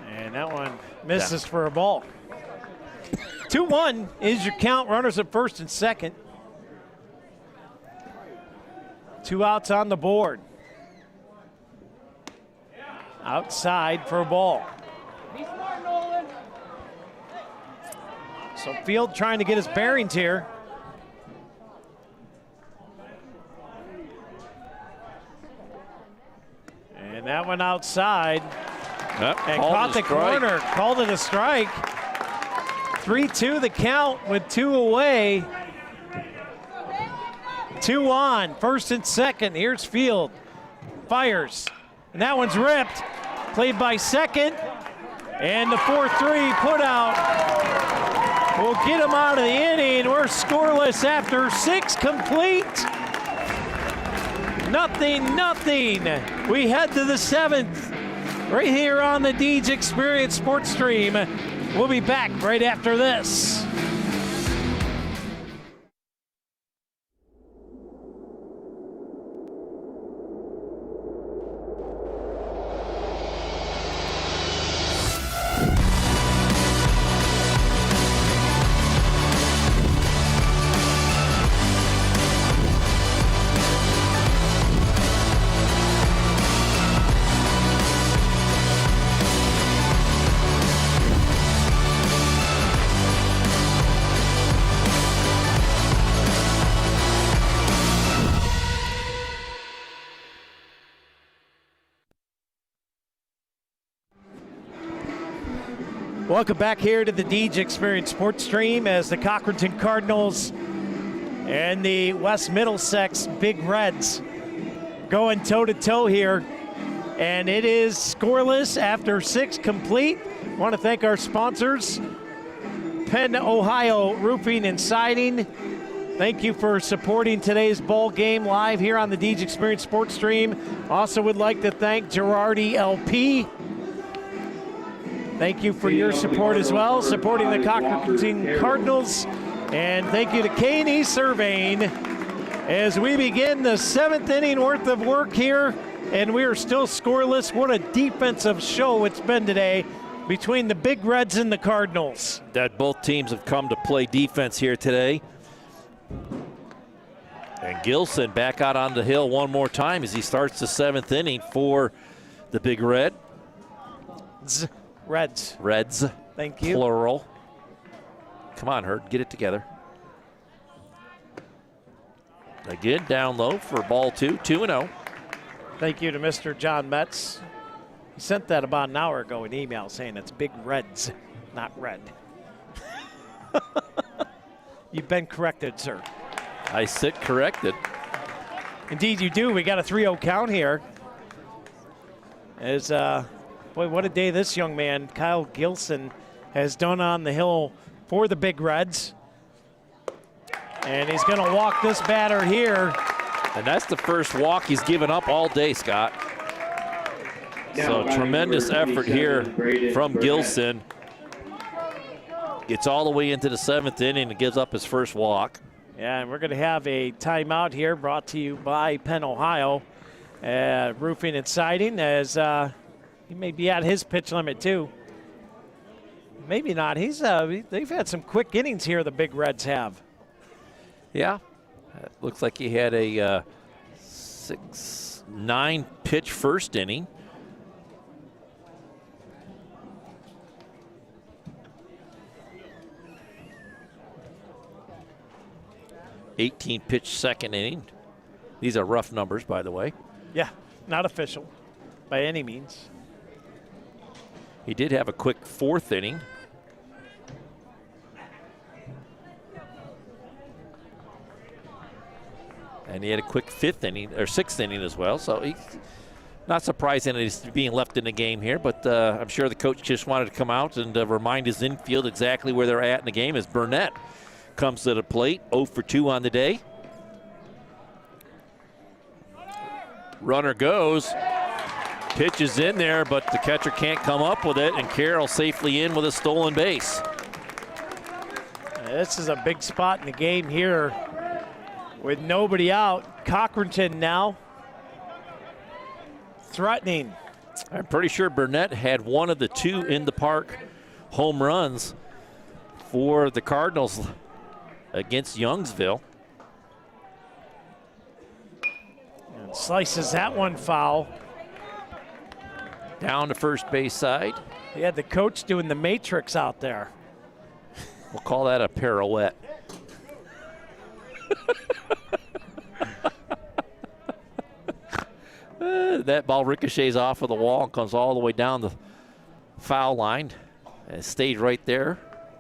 And that one misses for a ball. 2-1 is your count. Runners at first and second. 2 outs on the board. Outside for a ball. So Field trying to get his bearings here. And that one outside. Yep, And caught the corner, called it a strike. 3-2 the count with 2 away. 2 on, first and second. Here's Field. Fires. And that one's ripped. Played by second. And the 4-3 put out will get him out of the inning. We're scoreless after 6 complete. 0-0. We head to the 7th. Right here on the Deeds Experience Sports Stream. We'll be back right after this. Welcome back here to the Deeds Experience Sports Stream as the Cochranton Cardinals and the West Middlesex Big Reds going toe-to-toe here. And it is scoreless after 6 complete. I want to thank our sponsors, Penn Ohio Roofing and Siding. Thank you for supporting today's ball game live here on the Deeds Experience Sports Stream. Also would like to thank Girardi LP. Thank you for your support as well, supporting the Cochranton Cardinals. And thank you to K&E Surveying as we begin the 7th inning worth of work here. And we are still scoreless. What a defensive show it's been today between the Big Reds and the Cardinals. That both teams have come to play defense here today. And Gilson back out on the hill one more time as he starts the 7th inning for the Big Red. Reds. Thank you. Plural. Come on, Hurd, get it together. Again, down low for ball 2, 2-0. Thank you to Mr. John Metz. He sent that about an hour ago, an email saying it's Big Reds, not red. You've been corrected, sir. I sit corrected. Indeed you do. We got a 3-0 count here. As, boy, what a day this young man, Kyle Gilson, has done on the hill for the Big Reds. And he's going to walk this batter here. And that's the first walk he's given up all day, Scott. So tremendous effort here from Gilson. Gets all the way into the 7th inning and gives up his first walk. Yeah, and we're going to have a timeout here brought to you by Penn, Ohio. Roofing and siding, as he may be at his pitch limit too. Maybe not. They've had some quick innings here, the Big Reds have. Yeah, looks like he had a 6-9 pitch first inning. '18 pitch second inning. These are rough numbers, by the way. Yeah, not official by any means. He did have a quick 4th inning. And he had a quick 5th inning, or 6th inning as well. So he's not surprising that he's being left in the game here, but I'm sure the coach just wanted to come out and remind his infield exactly where they're at in the game as Burnett comes to the plate, 0 for 2 on the day. Runner goes, pitch is in there, but the catcher can't come up with it, and Carroll safely in with a stolen base. This is a big spot in the game here with nobody out. Cochranton now threatening. I'm pretty sure Burnett had one of the 2 in the park home runs for the Cardinals against Youngsville. And slices that one foul. Down to first base side. He had the coach doing the matrix out there. We'll call that a pirouette. That ball ricochets off of the wall and comes all the way down the foul line. And it stayed right there.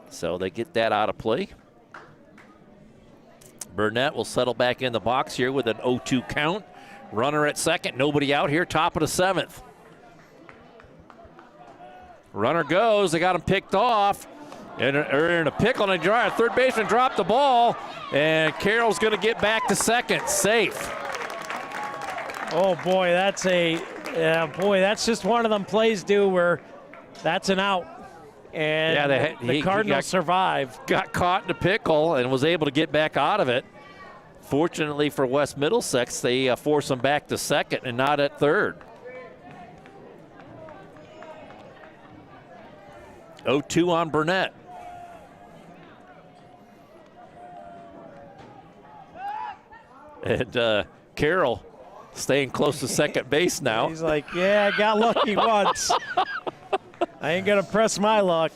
So they get that out of play. Burnett will settle back in the box here with an 0-2 count. Runner at second, nobody out here, top of the 7th. Runner goes, they got him picked off. And they're in a pickle and a third baseman dropped the ball. And Carroll's gonna get back to second, safe. Oh boy, that's that's just one of them plays, where that's an out. And yeah, the Cardinals survived. Got caught in the pickle and was able to get back out of it. Fortunately for West Middlesex, they force him back to second and not at third. 0-2 on Burnett. And Carroll staying close to second base now. He's like, yeah, I got lucky once. I ain't gonna press my luck.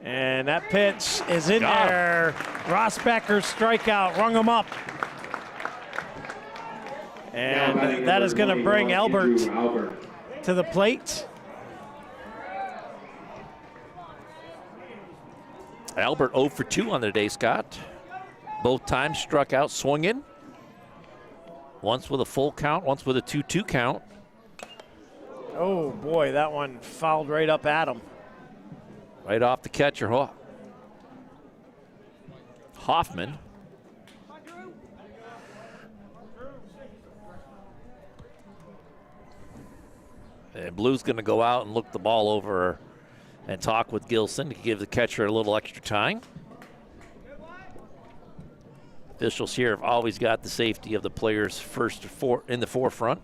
And that pitch is in there. Ross Becker's strikeout, rung him up. And that is gonna bring Albert to the plate. Albert 0 for 2 on the day, Scott. Both times struck out swinging. Once with a full count, once with a 2-2 count. Oh boy, that one fouled right up at him. Right off the catcher, Hoffman. And Blue's going to go out and look the ball over and talk with Gilson to give the catcher a little extra time. Officials here have always got the safety of the players in the forefront.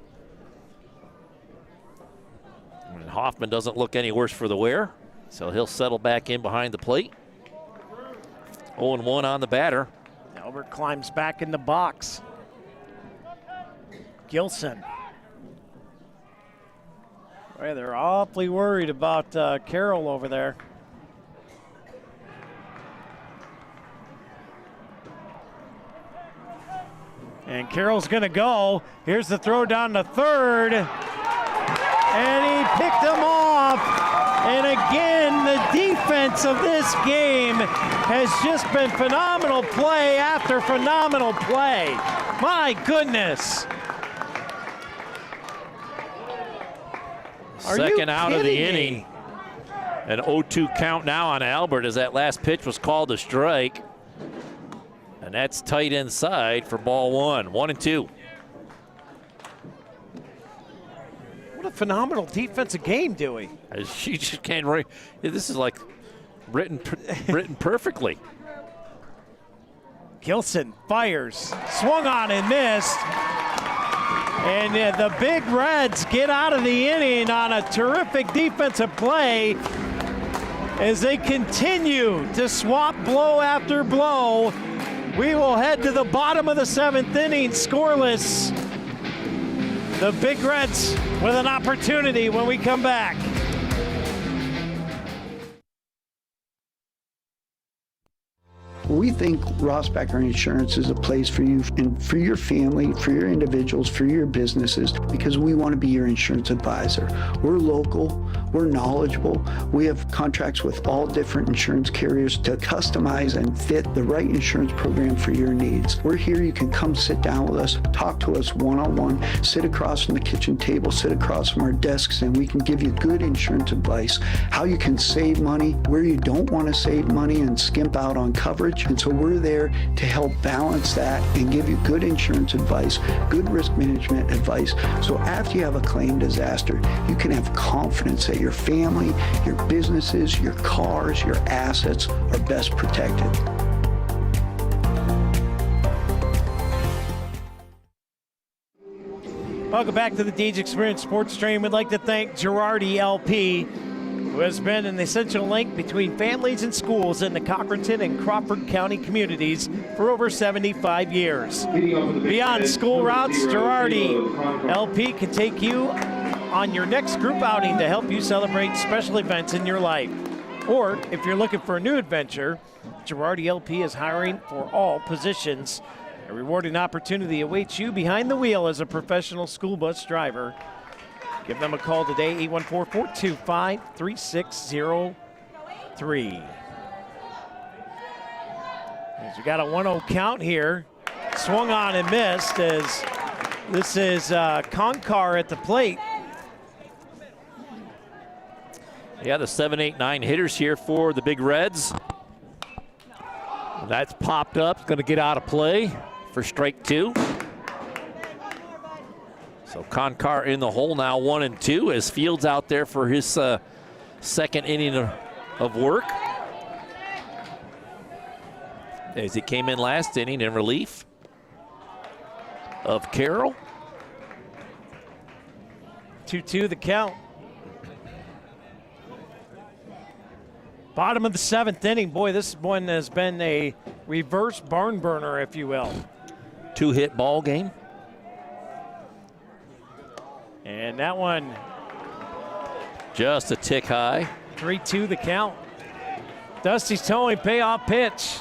And Hoffman doesn't look any worse for the wear, so he'll settle back in behind the plate. 0-1 on the batter. Albert climbs back in the box. Gilson. Boy, they're awfully worried about Carroll over there. And Carroll's gonna go. Here's the throw down to third. And he picked him off. And again, the defense defense of this game has just been phenomenal play after phenomenal play. My goodness. Second out of the inning. An 0-2 count now on Albert as that last pitch was called a strike. And that's tight inside for ball one. 1-2. What a phenomenal defensive game, Dewey. She just can't. This is like written perfectly. Gilson fires, swung on and missed. And the Big Reds get out of the inning on a terrific defensive play as they continue to swap blow after blow. We will head to the bottom of the 7th inning, scoreless. The Big Reds with an opportunity when we come back. We think Rossbacker Insurance is a place for you and for your family, for your individuals, for your businesses, because we want to be your insurance advisor. We're local, we're knowledgeable, we have contracts with all different insurance carriers to customize and fit the right insurance program for your needs. We're here, you can come sit down with us, talk to us one-on-one, sit across from the kitchen table, sit across from our desks, and we can give you good insurance advice, how you can save money, where you don't want to save money and skimp out on coverage. And so we're there to help balance that and give you good insurance advice, good risk management advice. So after you have a claim disaster, you can have confidence that your family, your businesses, your cars, your assets are best protected. Welcome back to the Deej Experience Sports Stream. We'd like to thank Girardi LP, who has been an essential link between families and schools in the Cochranton and Crawford County communities for over 75 years. Beyond school routes, Girardi LP can take you on your next group outing to help you celebrate special events in your life. Or if you're looking for a new adventure, Girardi LP is hiring for all positions. A rewarding opportunity awaits you behind the wheel as a professional school bus driver. Give them a call today, 814-425-3603. As we got a 1-0 count here. Swung on and missed as this is Konkar at the plate. Yeah, the 7, 8, 9 hitters here for the Big Reds. That's popped up, it's going to get out of play for strike 2. So Konkar in the hole now, 1-2, as Fields out there for his second inning of work. As he came in last inning in relief of Carroll. 2-2 the count. Bottom of the 7th inning. Boy, this one has been a reverse barn burner, if you will. 2-hit ball game. And that one just a tick high. 3-2 the count. Dusty's towing payoff pitch.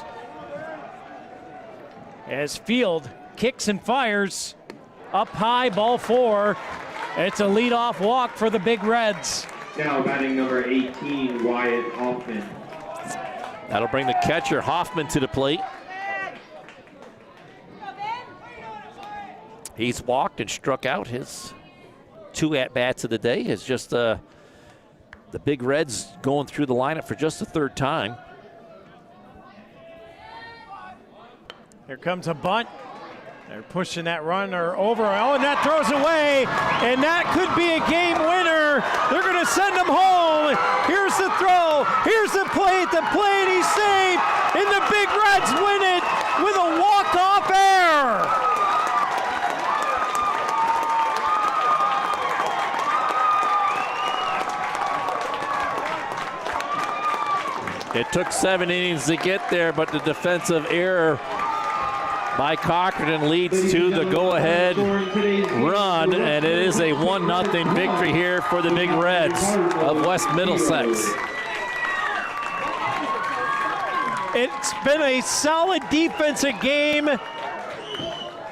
As Field kicks and fires. Up high, ball 4. It's a leadoff walk for the Big Reds. Now batting number 18, Wyatt Hoffman. That'll bring the catcher Hoffman to the plate. He's walked and struck out his 2 at-bats of the day. It's just the Big Reds going through the lineup for just the 3rd time. Here comes a bunt. They're pushing that runner over. Oh, and that throws away. And that could be a game winner. They're going to send him home. Here's the throw. Here's the play at the plate. He's safe. And the Big Reds win it with a walk-off error. It took 7 innings to get there, but the defensive error by Cochranton leads to the go-ahead run, and it is a 1-0 victory here for the Big Reds of West Middlesex. It's been a solid defensive game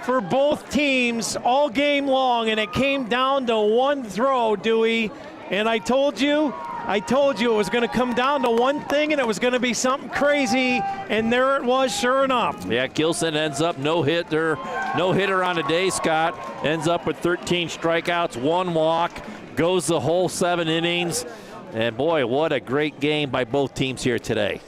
for both teams all game long, and it came down to one throw, Dewey. And I told you, I told you it was going to come down to one thing, and it was going to be something crazy, and there it was, sure enough. Yeah, Gilson ends up no-hitter on the day, Scott. Ends up with 13 strikeouts, 1 walk, goes the whole 7 innings. And boy, what a great game by both teams here today.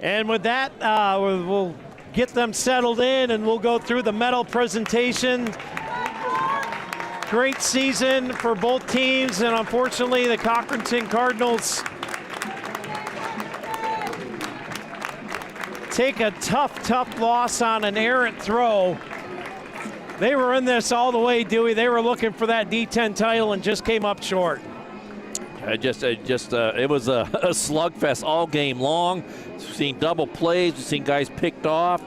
And with that, we'll get them settled in, and we'll go through the medal presentation. Great season for both teams, and unfortunately the Cochranton Cardinals take a tough loss on an errant throw. They were in this all the way, Dewey. They were looking for that D-10 title and just came up short. It was a slugfest all game long. We've seen double plays. We've seen guys picked off.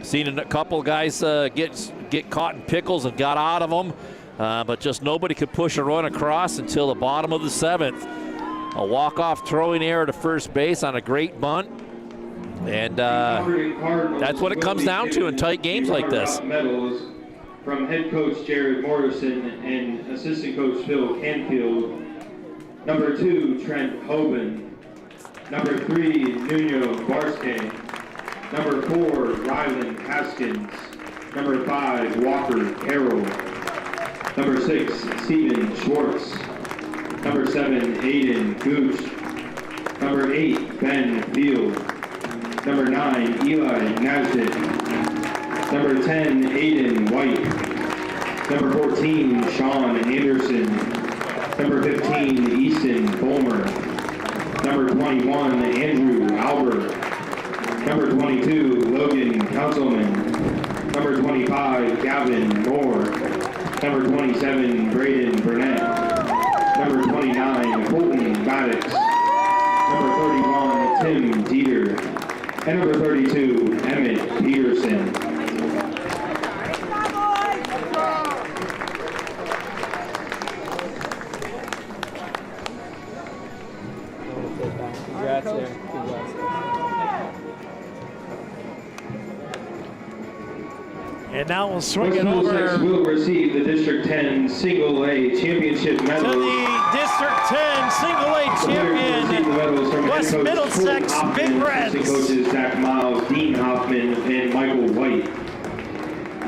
Seen a couple guys get caught in pickles and got out of them. But just nobody could push a run across until the bottom of the 7th. A walk-off throwing error to first base on a great bunt. And that's what it comes down to in tight games like this. Medals from head coach Jared Morrison and assistant coach Phil Canfield. Number 2, Trent Hoban. Number 3, Nuno Barske. Number 4, Ryland Haskins. Number 5, Walker Carroll. Number 6, Steven Schwartz. Number 7, Aiden Gooch. Number 8, Ben Field. Number 9, Eli Nasdit. Number 10, Aiden White. Number 14, Sean Anderson. Number 15, Easton Fulmer. Number 21, Andrew Albert. Number 22, Logan Councilman. Number 25, Gavin Moore. Number 27, Braden Burnett. Number 29, Colton Maddox. Number 31, Tim Dieter. And number 32, Emmett Peterson. And now we'll swing it over. Middlesex will receive the District 10 Single A Championship medals. To the District 10 Single A champion, West Middlesex Big Reds. Coaches Zach Miles, Dean Hoffman, and Michael White.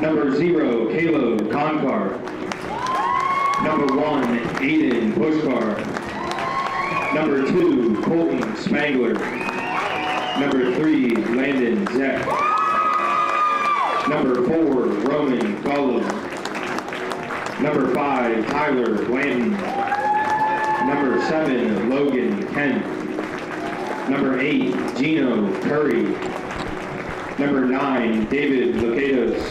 Number 0, Caleb Concar. Number 1, Aiden Pushkar. Number 2, Colton Spangler. Number 3, Landon Zeck. Number 4, Roman Gollum. Number 5, Tyler Blanton. Number 7, Logan Kent. Number 8, Gino Curry. Number 9, David Lucados.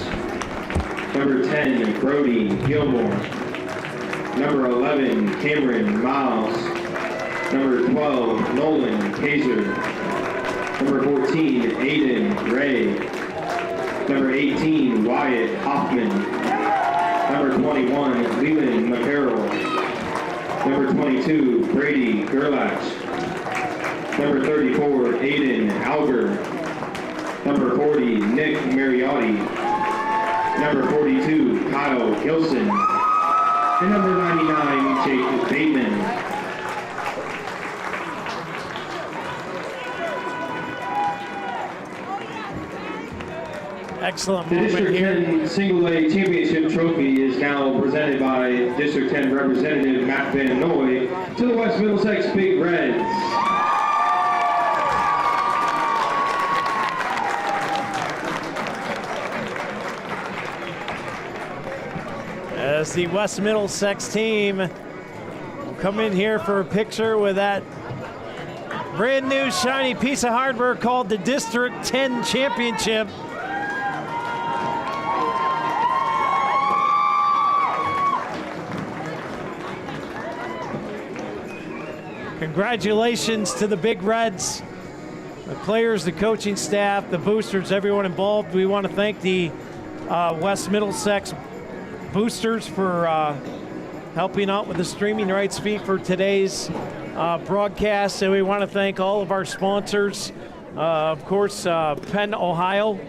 Number 10, Brody Gilmore. Number 11, Cameron Miles. Number 12, Nolan Kaiser. Number 14, Aiden Ray. Number 18, Wyatt Hoffman. Number 21, Leland McCarroll. Number 22, Brady Gerlach. Number 34, Aiden Alger. Number 40, Nick Mariotti. Number 42, Kyle Gilson. And number 99, Jake Bateman. Excellent The movement District here. 10 Single A Championship Trophy is now presented by District 10 Representative Matt Van Noy to the West Middlesex Big Reds. As the West Middlesex team will come in here for a picture with that brand new shiny piece of hardware called the District 10 Championship. Congratulations to the Big Reds, the players, the coaching staff, the boosters, everyone involved. We want to thank the West Middlesex boosters for helping out with the streaming rights fee for today's broadcast. And we want to thank all of our sponsors. Of course, Penn, Ohio,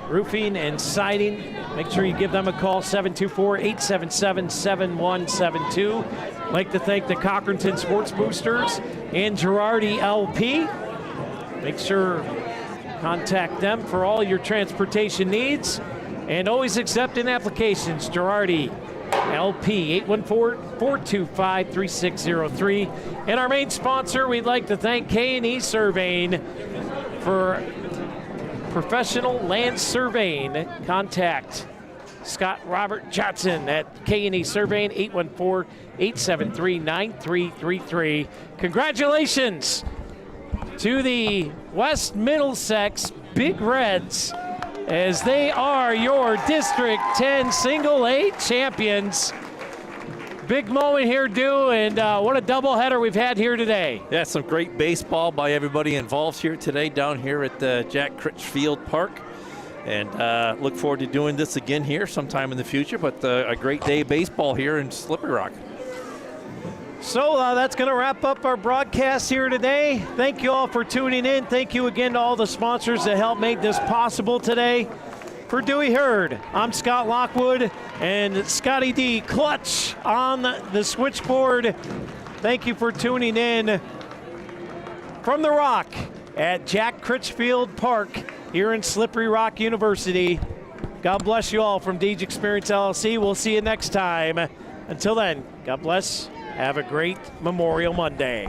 Roofing and Siding. Make sure you give them a call, 724-877-7172. I'd like to thank the Cochranton Sports Boosters and Girardi LP. Make sure contact them for all your transportation needs, and always accepting applications. Girardi LP, 814-425-3603. And our main sponsor, we'd like to thank K&E Surveying for professional land surveying. Contact Scott Robert Johnson at K&E Surveying, 814-873-9333. Congratulations to the West Middlesex Big Reds, as they are your District 10 Single A champions. Big moment here, Dew, and what a doubleheader we've had here today. Yeah, some great baseball by everybody involved here today down here at Jack Critchfield Park. And look forward to doing this again here sometime in the future, but a great day of baseball here in Slippery Rock. So that's going to wrap up our broadcast here today. Thank you all for tuning in. Thank you again to all the sponsors that helped make this possible today. For Dewey Hurd, I'm Scott Lockwood, and Scotty D Clutch on the switchboard. Thank you for tuning in from the Rock at Jack Critchfield Park here in Slippery Rock University. God bless you all from Deej Experience LLC. We'll see you next time. Until then, God bless. Have a great Memorial Monday.